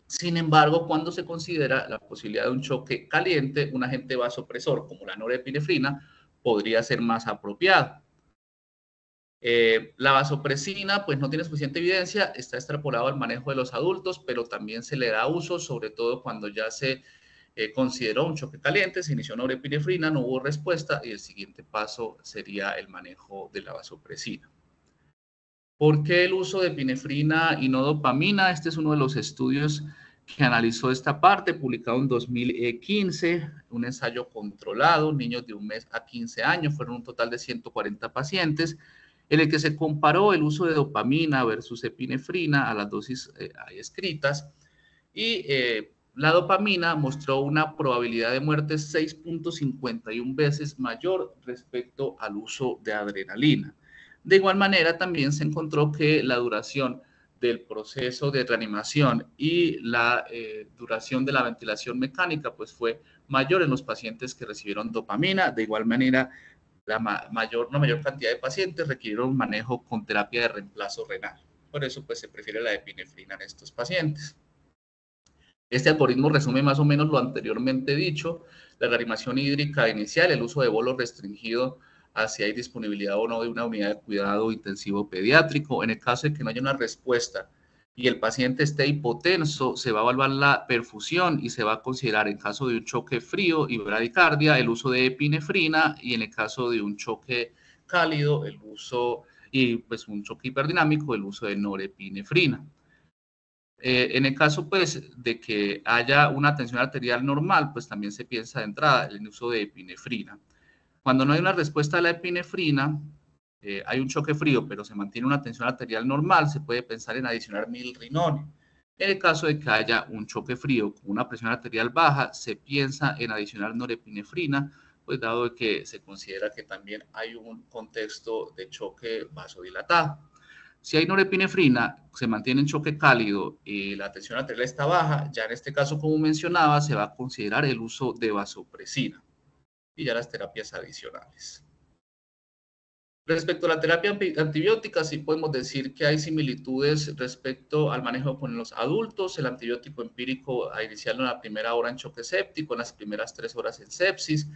Sin embargo, cuando se considera la posibilidad de un choque caliente, un agente vasopresor como la norepinefrina podría ser más apropiado. La vasopresina, pues no tiene suficiente evidencia, está extrapolado al manejo de los adultos, pero también se le da uso, sobre todo cuando ya se consideró un choque caliente, se inició norepinefrina, no hubo respuesta y el siguiente paso sería el manejo de la vasopresina. ¿Por qué el uso de epinefrina y no dopamina? Este es uno de los estudios que analizó esta parte, publicado en 2015, un ensayo controlado, niños de 1 mes a 15 años, fueron un total de 140 pacientes, en el que se comparó el uso de dopamina versus epinefrina a las dosis ahí escritas, y la dopamina mostró una probabilidad de muerte 6.51 veces mayor respecto al uso de adrenalina. De igual manera, también se encontró que la duración del proceso de reanimación y la duración de la ventilación mecánica pues fue mayor en los pacientes que recibieron dopamina. De igual manera, una mayor cantidad de pacientes requirieron manejo con terapia de reemplazo renal. Por eso pues se prefiere la epinefrina en estos pacientes. Este algoritmo resume más o menos lo anteriormente dicho: la reanimación hídrica inicial, el uso de bolos restringido hacia hay disponibilidad o no de una unidad de cuidado intensivo pediátrico. En el caso de que no haya una respuesta y el paciente esté hipotenso, se va a evaluar la perfusión y se va a considerar, en caso de un choque frío y bradicardia, el uso de epinefrina, y en el caso de un choque cálido, el uso, y pues un choque hiperdinámico, el uso de norepinefrina. En el caso, pues, de que haya una tensión arterial normal, pues también se piensa de entrada en el uso de epinefrina. Cuando no hay una respuesta a la epinefrina, hay un choque frío, pero se mantiene una tensión arterial normal, se puede pensar en adicionar milrinone. En el caso de que haya un choque frío con una presión arterial baja, se piensa en adicionar norepinefrina, pues dado que se considera que también hay un contexto de choque vasodilatado. Si hay norepinefrina, se mantiene en choque cálido y la tensión arterial está baja, ya en este caso, como mencionaba, se va a considerar el uso de vasopresina y ya las terapias adicionales. Respecto a la terapia antibiótica, sí podemos decir que hay similitudes respecto al manejo con los adultos. El antibiótico empírico a iniciarlo en la primera hora en choque séptico, en las primeras 3 horas en sepsis.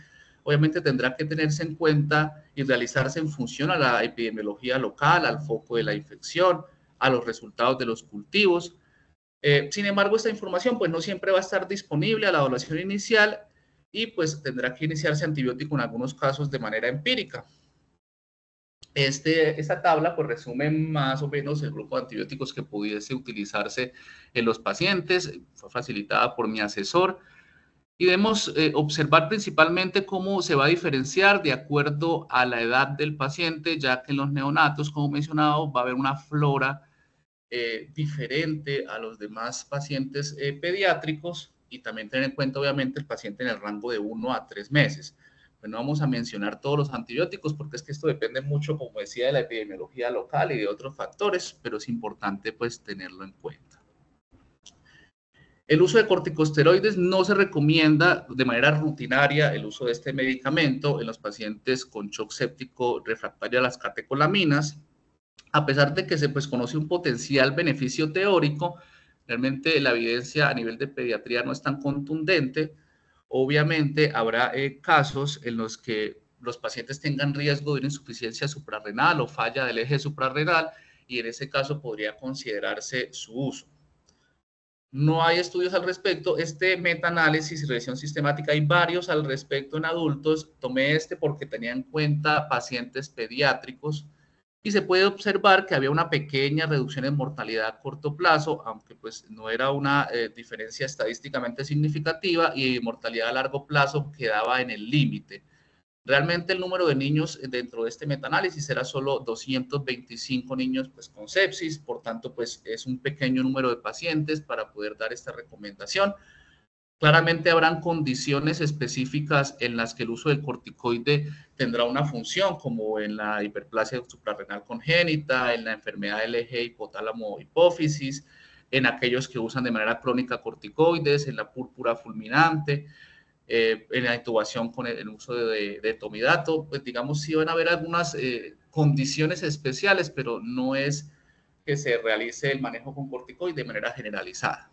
Obviamente tendrá que tenerse en cuenta y realizarse en función a la epidemiología local, al foco de la infección, a los resultados de los cultivos. Sin embargo, esta información pues no siempre va a estar disponible a la evaluación inicial y pues tendrá que iniciarse antibiótico en algunos casos de manera empírica. Esta tabla pues resume más o menos el grupo de antibióticos que pudiese utilizarse en los pacientes, fue facilitada por mi asesor, y debemos observar principalmente cómo se va a diferenciar de acuerdo a la edad del paciente, ya que en los neonatos, como mencionado, va a haber una flora diferente a los demás pacientes pediátricos, y también tener en cuenta obviamente el paciente en el rango de 1 a 3 meses. Pues no vamos a mencionar todos los antibióticos porque es que esto depende mucho, como decía, de la epidemiología local y de otros factores, pero es importante pues tenerlo en cuenta. El uso de corticosteroides no se recomienda de manera rutinaria el uso de este medicamento en los pacientes con shock séptico refractario a las catecolaminas, a pesar de que se conoce un potencial beneficio teórico. Realmente la evidencia a nivel de pediatría no es tan contundente. Obviamente habrá casos en los que los pacientes tengan riesgo de una insuficiencia suprarrenal o falla del eje suprarrenal, y en ese caso podría considerarse su uso. No hay estudios al respecto. Este metaanálisis y revisión sistemática, hay varios al respecto en adultos. Tomé este porque tenía en cuenta pacientes pediátricos y se puede observar que había una pequeña reducción en mortalidad a corto plazo, aunque pues no era una diferencia estadísticamente significativa, y mortalidad a largo plazo quedaba en el límite. Realmente el número de niños dentro de este metaanálisis era solo 225 niños pues, con sepsis, por tanto pues es un pequeño número de pacientes para poder dar esta recomendación. Claramente habrán condiciones específicas en las que el uso del corticoide tendrá una función, como en la hiperplasia suprarrenal congénita, en la enfermedad del eje hipotálamo-hipófisis, en aquellos que usan de manera crónica corticoides, en la púrpura fulminante, en la intubación con el uso de tomidato. Pues digamos, sí van a haber algunas condiciones especiales, pero no es que se realice el manejo con corticoide de manera generalizada.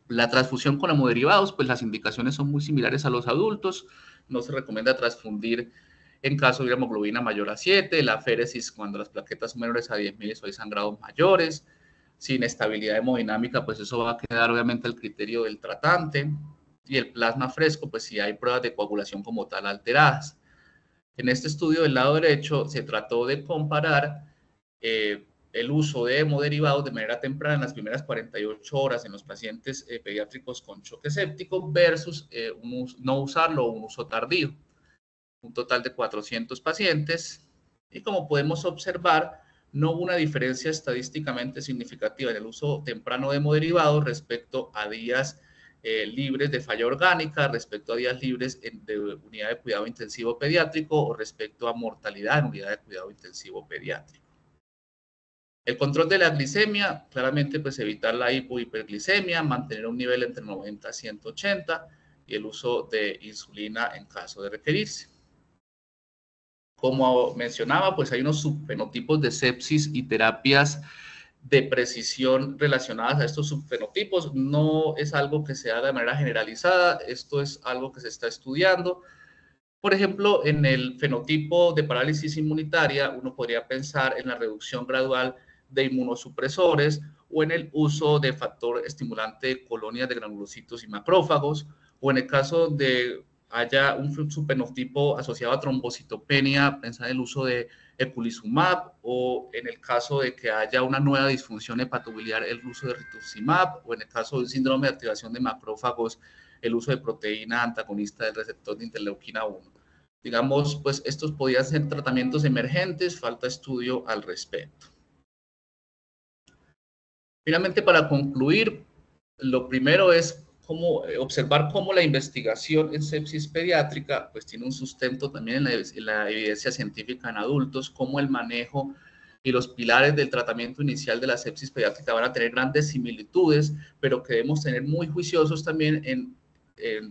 La transfusión con hemoderivados, pues las indicaciones son muy similares a los adultos. No se recomienda transfundir en caso de hemoglobina mayor a 7, la aféresis cuando las plaquetas son menores a 10.000 o hay sangrados mayores. Sin estabilidad hemodinámica, pues eso va a quedar obviamente al criterio del tratante. Y el plasma fresco, pues si hay pruebas de coagulación como tal alteradas. En este estudio del lado derecho se trató de comparar el uso de hemoderivados de manera temprana en las primeras 48 horas en los pacientes pediátricos con choque séptico versus no usarlo o un uso tardío. Un total de 400 pacientes, y como podemos observar, no hubo una diferencia estadísticamente significativa en el uso temprano de hemoderivados respecto a días libres de falla orgánica, respecto a días libres de unidad de cuidado intensivo pediátrico o respecto a mortalidad en unidad de cuidado intensivo pediátrico. El control de la glicemia, claramente pues evitar la hipohiperglicemia, mantener un nivel entre 90 y 180 y el uso de insulina en caso de requerirse. Como mencionaba, pues hay unos subfenotipos de sepsis y terapias de precisión relacionadas a estos subfenotipos. No es algo que se haga de manera generalizada, esto es algo que se está estudiando. Por ejemplo, en el fenotipo de parálisis inmunitaria, uno podría pensar en la reducción gradual de inmunosupresores o en el uso de factor estimulante de colonias de granulocitos y macrófagos, o en el caso de haya un subfenotipo asociado a trombocitopenia, pensar en el uso de eculizumab, o en el caso de que haya una nueva disfunción hepatobiliar, el uso de rituximab, o en el caso de un síndrome de activación de macrófagos, el uso de proteína antagonista del receptor de interleuquina 1. Digamos, pues estos podrían ser tratamientos emergentes, falta estudio al respecto. Finalmente, para concluir, lo primero es observar cómo la investigación en sepsis pediátrica pues tiene un sustento también en la evidencia científica en adultos, cómo el manejo y los pilares del tratamiento inicial de la sepsis pediátrica van a tener grandes similitudes, pero que debemos tener muy juiciosos también en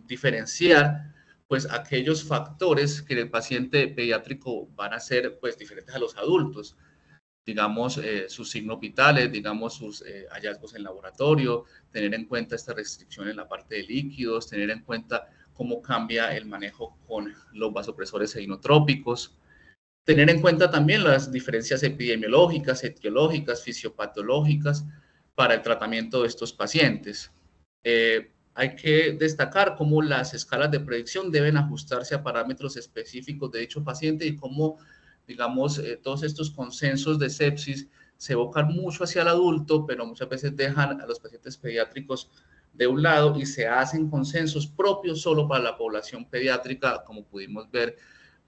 diferenciar pues aquellos factores que en el paciente pediátrico van a ser pues diferentes a los adultos. Digamos, sus signos vitales, digamos, sus hallazgos en laboratorio, tener en cuenta esta restricción en la parte de líquidos, tener en cuenta cómo cambia el manejo con los vasopresores inotrópicos, tener en cuenta también las diferencias epidemiológicas, etiológicas, fisiopatológicas para el tratamiento de estos pacientes. Hay que destacar cómo las escalas de predicción deben ajustarse a parámetros específicos de dicho paciente y cómo, digamos, todos estos consensos de sepsis se evocan mucho hacia el adulto, pero muchas veces dejan a los pacientes pediátricos de un lado y se hacen consensos propios solo para la población pediátrica, como pudimos ver,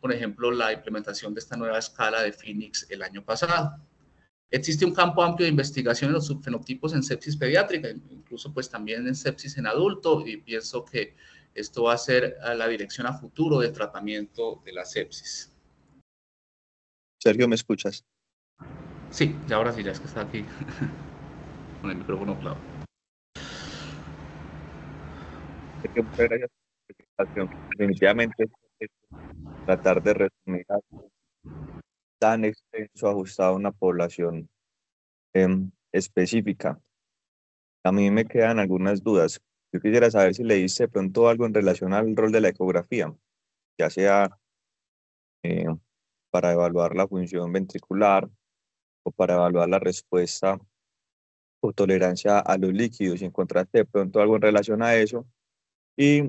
por ejemplo, la implementación de esta nueva escala de Phoenix el año pasado. Existe un campo amplio de investigación en los subfenotipos en sepsis pediátrica, incluso pues también en sepsis en adulto, y pienso que esto va a ser a la dirección a futuro del tratamiento de la sepsis. Sergio, ¿me escuchas? Sí, ya ahora sí, ya es que está aquí con el micrófono claro. Muchas gracias por la presentación. Definitivamente es tratar de resumir algo tan extenso, ajustado a una población específica. A mí me quedan algunas dudas. Yo quisiera saber si leíste de pronto algo en relación al rol de la ecografía, ya sea eh, para evaluar la función ventricular o para evaluar la respuesta o tolerancia a los líquidos. Si encontraste de pronto algo en relación a eso. Y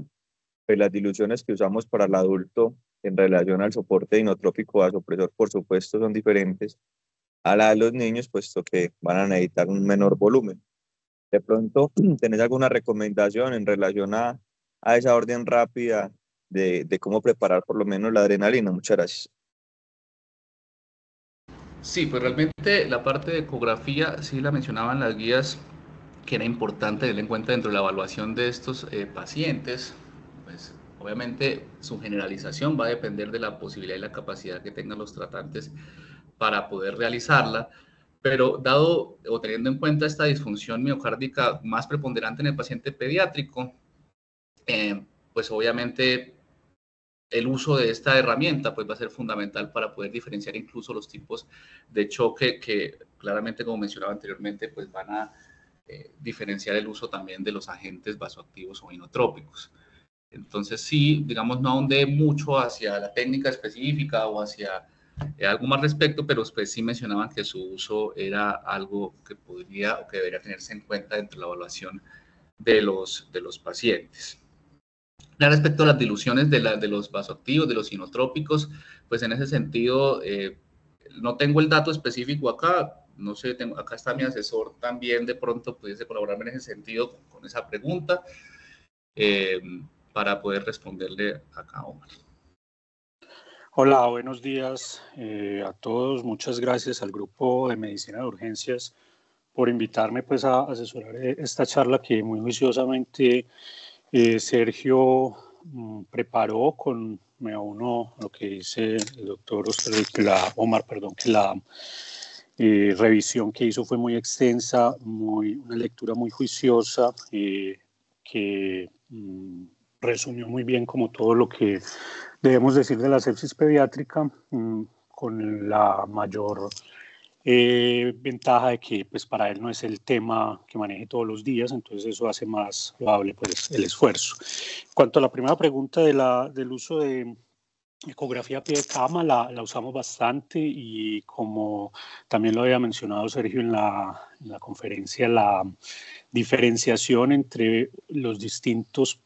pues, las diluciones que usamos para el adulto en relación al soporte inotrópico vasopresor, por supuesto, son diferentes a la de los niños, puesto que van a necesitar un menor volumen. De pronto, ¿tenés alguna recomendación en relación a esa orden rápida de cómo preparar por lo menos la adrenalina? Muchas gracias. Sí, pues realmente la parte de ecografía sí la mencionaban las guías, que era importante tener en cuenta dentro de la evaluación de estos pacientes. Pues obviamente su generalización va a depender de la posibilidad y la capacidad que tengan los tratantes para poder realizarla, pero dado o teniendo en cuenta esta disfunción miocárdica más preponderante en el paciente pediátrico, pues obviamente el uso de esta herramienta pues va a ser fundamental para poder diferenciar incluso los tipos de choque que claramente, como mencionaba anteriormente, pues van a diferenciar el uso también de los agentes vasoactivos o inotrópicos. Entonces sí, digamos, no ahondé mucho hacia la técnica específica o hacia algo más respecto, pero pues sí mencionaban que su uso era algo que podría o que debería tenerse en cuenta dentro de la evaluación de los pacientes. Respecto a las diluciones de los vasoactivos, de los inotrópicos, pues en ese sentido, no tengo el dato específico acá, no sé, acá está mi asesor también, de pronto pudiese colaborarme en ese sentido con esa pregunta, eh, para poder responderle acá, Omar. Hola, buenos días a todos. Muchas gracias al Grupo de Medicina de Urgencias por invitarme pues, a asesorar esta charla que muy juiciosamente Sergio preparó con, me uno lo que dice el doctor Omar, que la revisión que hizo fue muy extensa, una lectura muy juiciosa, que resumió muy bien como todo lo que debemos decir de la sepsis pediátrica, con la mayor ventaja de que pues, para él no es el tema que maneje todos los días, entonces eso hace más loable pues, el esfuerzo. En cuanto a la primera pregunta del uso de ecografía a pie de cama, la usamos bastante, y como también lo había mencionado Sergio en la conferencia, la diferenciación entre los distintos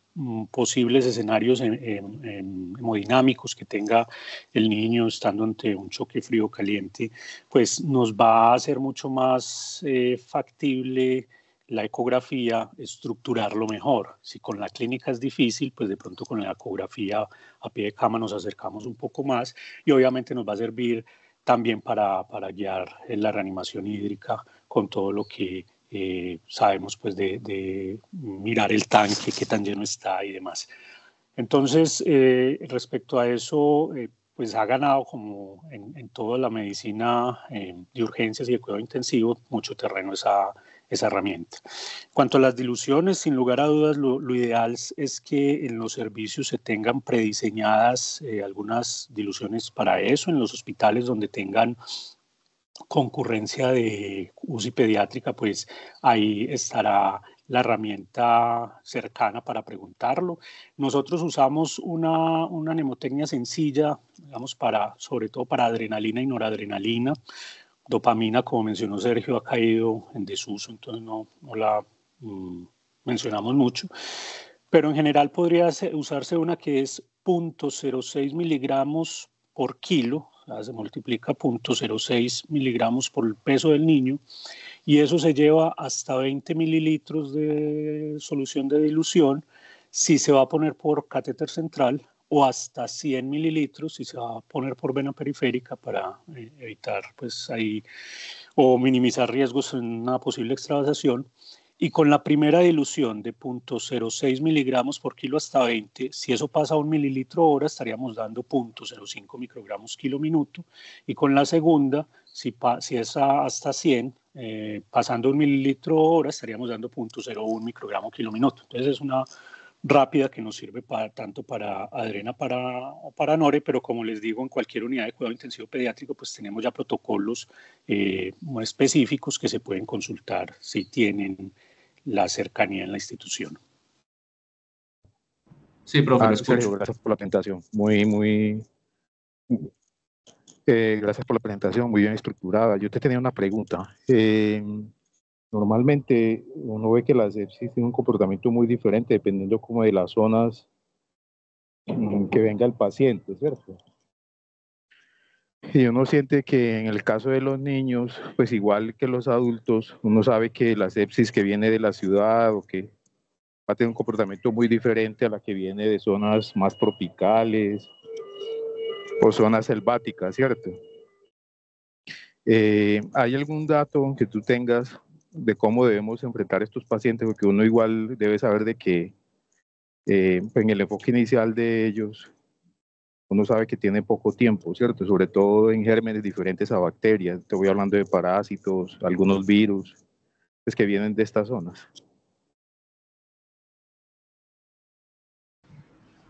posibles escenarios hemodinámicos que tenga el niño estando ante un choque frío-caliente, pues nos va a hacer mucho más factible la ecografía estructurarlo mejor. Si con la clínica es difícil, pues de pronto con la ecografía a pie de cama nos acercamos un poco más, y obviamente nos va a servir también para guiar en la reanimación hídrica con todo lo que sabemos pues de mirar el tanque, qué tan lleno está y demás. Entonces, respecto a eso, pues ha ganado, como en toda la medicina de urgencias y de cuidado intensivo, mucho terreno esa herramienta. En cuanto a las diluciones, sin lugar a dudas, lo ideal es que en los servicios se tengan prediseñadas algunas diluciones para eso, en los hospitales donde tengan concurrencia de UCI pediátrica, pues ahí estará la herramienta cercana para preguntarlo. Nosotros usamos una mnemotecnia sencilla, digamos, sobre todo para adrenalina y noradrenalina. Dopamina, como mencionó Sergio, ha caído en desuso, entonces no la mencionamos mucho. Pero en general podría usarse una que es 0.06 miligramos por kilo, o sea, se multiplica 0.06 miligramos por el peso del niño, y eso se lleva hasta 20 mililitros de solución de dilución si se va a poner por catéter central, o hasta 100 mililitros si se va a poner por vena periférica, para evitar pues ahí o minimizar riesgos en una posible extravasación. Y con la primera dilución de 0.06 miligramos por kilo hasta 20, si eso pasa a 1 mililitro hora, estaríamos dando 0.05 microgramos kilo minuto. Y con la segunda, si es hasta 100, pasando 1 mililitro hora, estaríamos dando 0.01 microgramo kilo minuto. Entonces es una rápida que nos sirve tanto para Adrena o para Nore, pero como les digo, en cualquier unidad de cuidado intensivo pediátrico pues tenemos ya protocolos muy específicos que se pueden consultar si tienen la cercanía en la institución. Sí, profe, lo escucho. Sergio, gracias por la presentación. Gracias por la presentación, muy bien estructurada. Yo te tenía una pregunta. Normalmente uno ve que la sepsis tiene un comportamiento muy diferente dependiendo como de las zonas en que venga el paciente, ¿cierto? Y uno siente que en el caso de los niños, pues igual que los adultos, uno sabe que la sepsis que viene de la ciudad o que va a tener un comportamiento muy diferente a la que viene de zonas más tropicales o zonas selváticas, ¿cierto? ¿Hay algún dato que tú tengas de cómo debemos enfrentar estos pacientes? Porque uno igual debe saber de que en el enfoque inicial de ellos, uno sabe que tiene poco tiempo, ¿cierto? Sobre todo en gérmenes diferentes a bacterias. Te voy hablando de parásitos, algunos virus, pues, que vienen de estas zonas.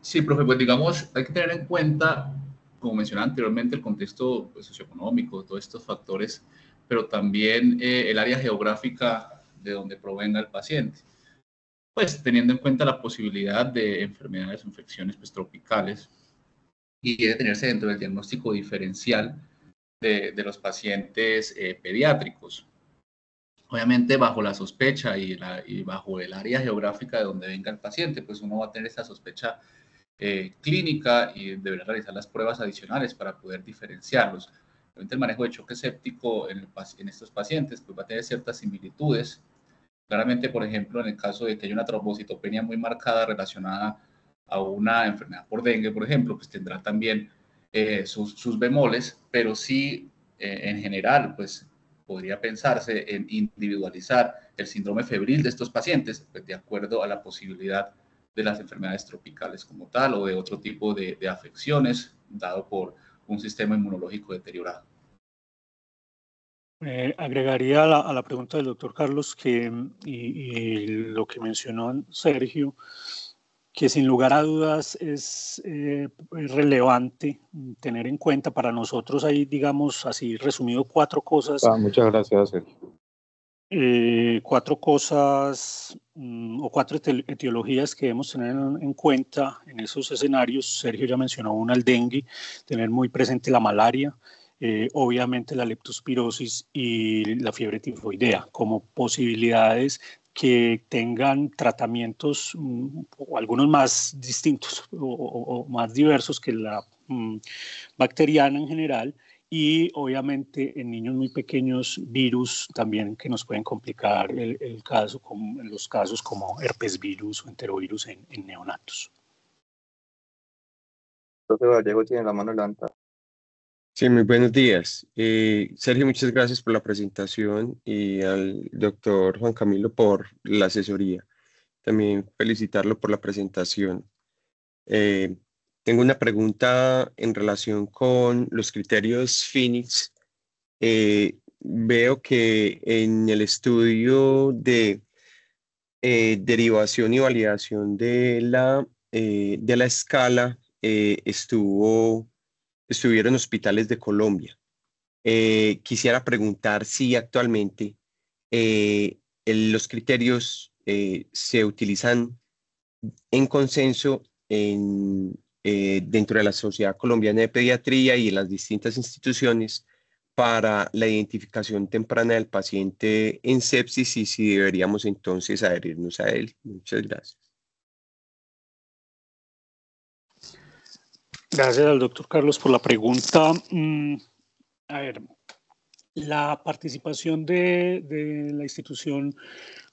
Sí, profe, pues digamos, hay que tener en cuenta, como mencionaba anteriormente, el contexto pues, socioeconómico, todos estos factores, pero también el área geográfica de donde provenga el paciente. Pues teniendo en cuenta la posibilidad de enfermedades o infecciones pues, tropicales, y debe tenerse dentro del diagnóstico diferencial de los pacientes pediátricos. Obviamente bajo la sospecha y bajo el área geográfica de donde venga el paciente, pues uno va a tener esa sospecha clínica y deberá realizar las pruebas adicionales para poder diferenciarlos. Obviamente el manejo de choque séptico en estos pacientes pues va a tener ciertas similitudes. Claramente, por ejemplo, en el caso de que haya una trombocitopenia muy marcada relacionada a una enfermedad por dengue, por ejemplo, pues tendrá también sus bemoles, pero sí, en general, pues podría pensarse en individualizar el síndrome febril de estos pacientes, pues, de acuerdo a la posibilidad de las enfermedades tropicales como tal o de otro tipo de afecciones dado por un sistema inmunológico deteriorado. Agregaría a la pregunta del doctor Carlos y lo que mencionó Sergio, que sin lugar a dudas es relevante tener en cuenta para nosotros. Hay, digamos así resumido, cuatro cosas. Muchas gracias, Sergio. Cuatro cosas o cuatro etiologías que debemos tener en cuenta en esos escenarios. Sergio ya mencionó una, el dengue, tener muy presente la malaria, obviamente la leptospirosis y la fiebre tifoidea como posibilidades que tengan tratamientos o algunos más distintos o más diversos que la bacteriana en general, y obviamente en niños muy pequeños virus también que nos pueden complicar el caso, como en los casos como herpesvirus o enterovirus en neonatos. Profe Vallejo tiene la mano levantada. Sí, muy buenos días. Sergio, muchas gracias por la presentación y al doctor Juan Camilo por la asesoría. También felicitarlo por la presentación. Tengo una pregunta en relación con los criterios Phoenix. Veo que en el estudio de derivación y validación de la escala estuvieron hospitales de Colombia. Quisiera preguntar si actualmente los criterios se utilizan en consenso dentro de la Sociedad Colombiana de Pediatría y en las distintas instituciones para la identificación temprana del paciente en sepsis y si deberíamos entonces adherirnos a él. Muchas gracias. Gracias al doctor Carlos por la pregunta. A ver, la participación de la institución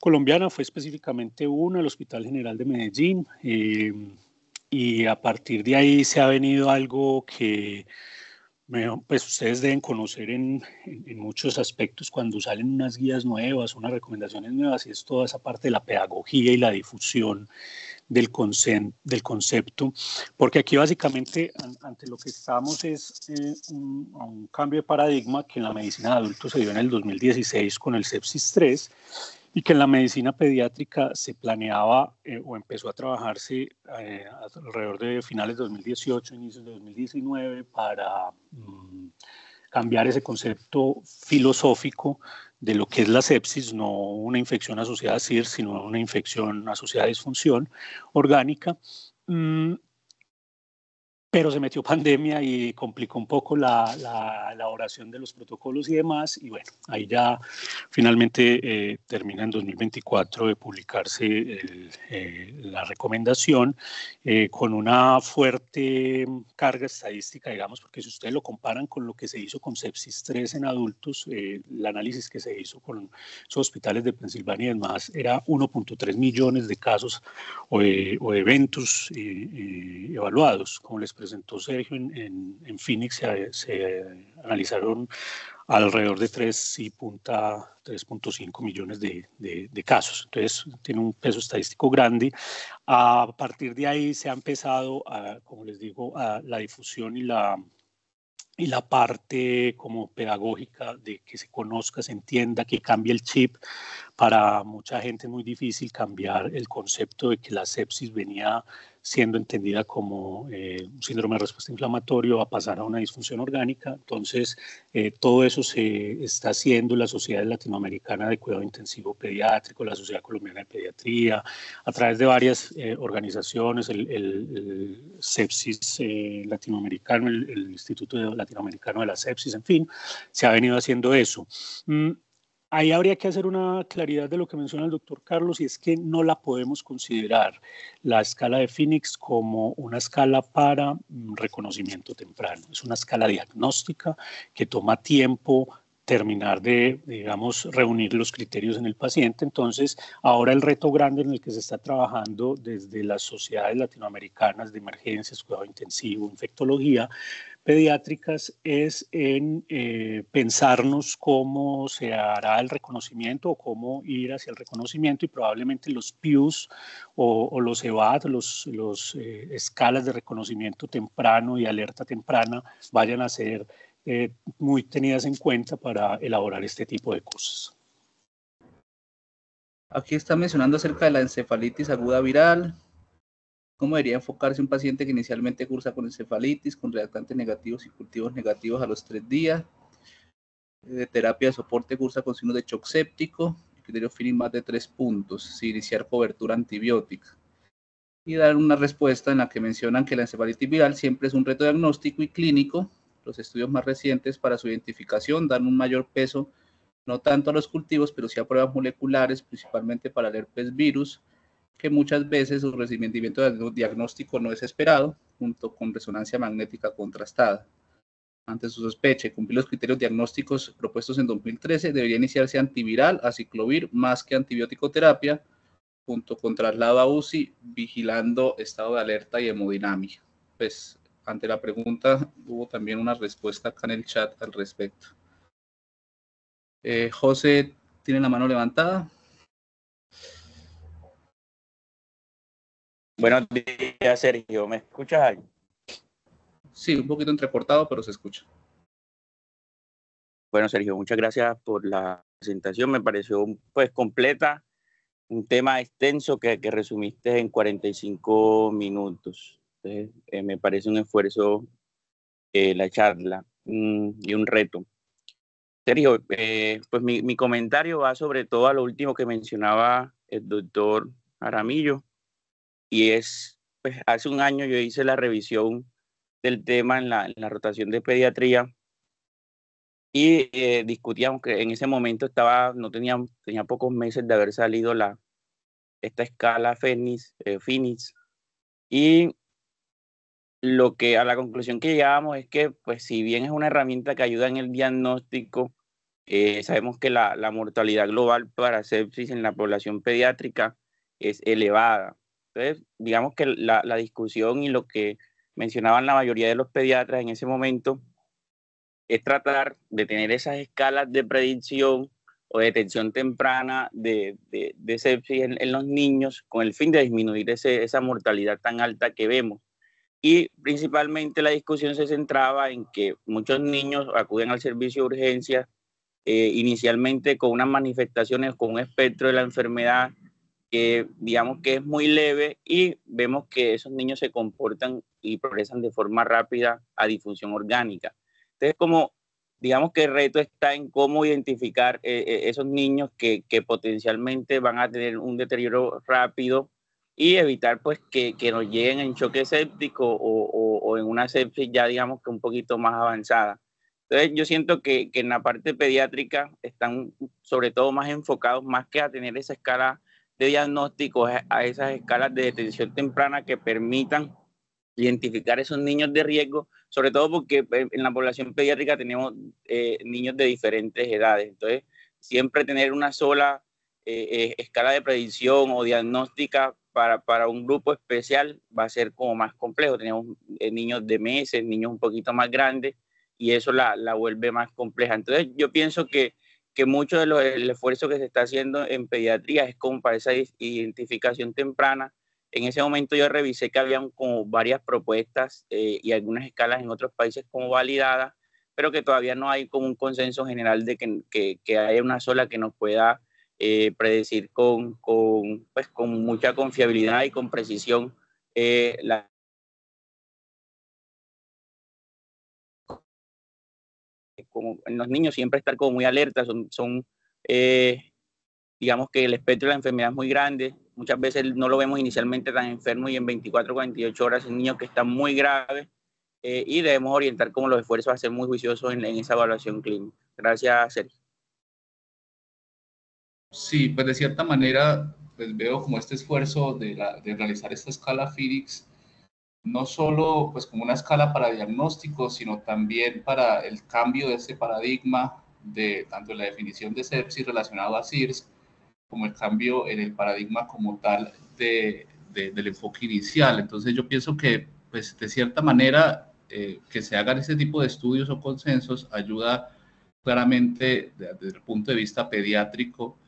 colombiana fue específicamente una, el Hospital General de Medellín, y a partir de ahí se ha venido algo que pues ustedes deben conocer en muchos aspectos cuando salen unas guías nuevas, unas recomendaciones nuevas, y es toda esa parte de la pedagogía y la difusión del concepto, porque aquí básicamente ante lo que estamos es un cambio de paradigma que en la medicina de adultos se dio en el 2016 con el sepsis 3, y que en la medicina pediátrica se planeaba o empezó a trabajarse alrededor de finales de 2018, inicios de 2019, para cambiar ese concepto filosófico de lo que es la sepsis, no una infección asociada a SIRS, sino una infección asociada a disfunción orgánica. Pero se metió pandemia y complicó un poco la elaboración de los protocolos y demás, y bueno, ahí ya finalmente termina en 2024 de publicarse la recomendación con una fuerte carga estadística, digamos, porque si ustedes lo comparan con lo que se hizo con sepsis 3 en adultos, el análisis que se hizo con esos hospitales de Pensilvania y demás era 1.3 millones de casos o de eventos evaluados. Como les presentó Sergio, en Phoenix se analizaron alrededor de 3.5 millones de casos. Entonces, tiene un peso estadístico grande. A partir de ahí se ha empezado, como les digo, a la difusión y la parte como pedagógica de que se conozca, se entienda, que cambie el chip. Para mucha gente es muy difícil cambiar el concepto de que la sepsis venía siendo entendida como un síndrome de respuesta inflamatoria a pasar a una disfunción orgánica. Entonces, todo eso se está haciendo la Sociedad Latinoamericana de Cuidado Intensivo Pediátrico, la Sociedad Colombiana de Pediatría, a través de varias organizaciones, el Sepsis Latinoamericano, el Instituto Latinoamericano de la Sepsis, en fin, se ha venido haciendo eso. Ahí habría que hacer una claridad de lo que menciona el doctor Carlos, y es que no la podemos considerar la escala de Phoenix como una escala para reconocimiento temprano. Es una escala diagnóstica que toma tiempo terminar de, digamos, reunir los criterios en el paciente. Entonces, ahora el reto grande en el que se está trabajando desde las sociedades latinoamericanas de emergencias, cuidado intensivo, infectología, pediátricas es en pensarnos cómo se hará el reconocimiento o cómo ir hacia el reconocimiento, y probablemente los PIUs o los EVAD, los escalas de reconocimiento temprano y alerta temprana vayan a ser muy tenidas en cuenta para elaborar este tipo de cosas. Aquí está mencionando acerca de la encefalitis aguda viral. ¿Cómo debería enfocarse un paciente que inicialmente cursa con encefalitis, con reactantes negativos y cultivos negativos a los 3 días? De terapia de soporte cursa con signos de shock séptico, criterio Phoenix más de 3 puntos, sin iniciar cobertura antibiótica. Y dar una respuesta en la que mencionan que la encefalitis viral siempre es un reto diagnóstico y clínico. Los estudios más recientes para su identificación dan un mayor peso, no tanto a los cultivos, pero sí a pruebas moleculares, principalmente para el herpes virus, que muchas veces su recibimiento diagnóstico no es esperado, junto con resonancia magnética contrastada. Ante su sospecha y cumplir los criterios diagnósticos propuestos en 2013, debería iniciarse antiviral, aciclovir, más que antibiótico terapia, junto con traslado a UCI, vigilando estado de alerta y hemodinamia. Pues, ante la pregunta, hubo también una respuesta acá en el chat al respecto. José tiene la mano levantada. Buenos días, Sergio. ¿Me escuchas ahí? Sí, un poquito entrecortado, pero se escucha. Bueno, Sergio, muchas gracias por la presentación. Me pareció pues completa, un tema extenso que resumiste en 45 minutos. Entonces, me parece un esfuerzo la charla y un reto. Sergio, pues mi comentario va sobre todo a lo último que mencionaba el doctor Jaramillo, y es, pues hace un año yo hice la revisión del tema en la rotación de pediatría, y discutíamos que en ese momento tenía pocos meses de haber salido esta escala Phoenix, y a la conclusión que llegábamos es que, pues, si bien es una herramienta que ayuda en el diagnóstico, sabemos que la mortalidad global para sepsis en la población pediátrica es elevada. Entonces, digamos que la discusión y lo que mencionaban la mayoría de los pediatras en ese momento es tratar de tener esas escalas de predicción o detección temprana de sepsis en los niños, con el fin de disminuir esa mortalidad tan alta que vemos. Y principalmente la discusión se centraba en que muchos niños acuden al servicio de urgencias inicialmente con unas manifestaciones, con un espectro de la enfermedad que digamos que es muy leve, y vemos que esos niños se comportan y progresan de forma rápida a disfunción orgánica. Entonces, como digamos que el reto está en cómo identificar esos niños que potencialmente van a tener un deterioro rápido y evitar pues que nos lleguen en choque séptico o en una sepsis ya digamos que un poquito más avanzada. Entonces yo siento que en la parte pediátrica están sobre todo más enfocados más que a tener esa escala de diagnóstico, a esas escalas de detención temprana que permitan identificar esos niños de riesgo, sobre todo porque en la población pediátrica tenemos niños de diferentes edades. Entonces, siempre tener una sola escala de predicción o diagnóstica para un grupo especial va a ser como más complejo. Tenemos niños de meses, niños un poquito más grandes, y eso la vuelve más compleja. Entonces, yo pienso que mucho del esfuerzo que se está haciendo en pediatría es como para esa identificación temprana. En ese momento yo revisé que habían como varias propuestas y algunas escalas en otros países como validadas, pero que todavía no hay como un consenso general de que haya una sola que nos pueda predecir con mucha confiabilidad y con precisión como en los niños siempre estar como muy alerta, digamos que el espectro de la enfermedad es muy grande, muchas veces no lo vemos inicialmente tan enfermo y en 24 o 48 horas en niños que están muy graves, y debemos orientar como los esfuerzos a ser muy juiciosos en esa evaluación clínica. Gracias, Sergio. Sí, pues de cierta manera pues veo como este esfuerzo de realizar esta escala PHENIX no solo pues como una escala para diagnóstico, sino también para el cambio de ese paradigma de tanto la definición de sepsis relacionado a SIRS, como el cambio en el paradigma como tal del enfoque inicial. Entonces yo pienso que pues de cierta manera que se hagan ese tipo de estudios o consensos ayuda claramente desde el punto de vista pediátrico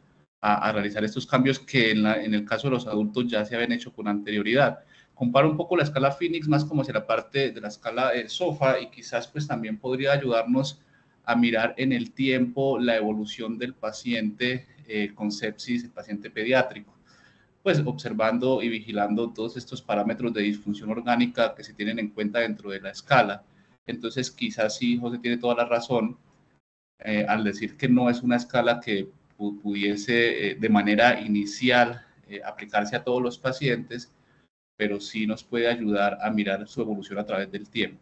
a realizar estos cambios que en el caso de los adultos ya se habían hecho con anterioridad. Comparo un poco la escala PHENIX más como hacia la parte de la escala SOFA, y quizás pues también podría ayudarnos a mirar en el tiempo la evolución del paciente con sepsis, el paciente pediátrico, pues observando y vigilando todos estos parámetros de disfunción orgánica que se tienen en cuenta dentro de la escala. Entonces quizás sí, José tiene toda la razón al decir que no es una escala que pudiese de manera inicial aplicarse a todos los pacientes, pero sí nos puede ayudar a mirar su evolución a través del tiempo.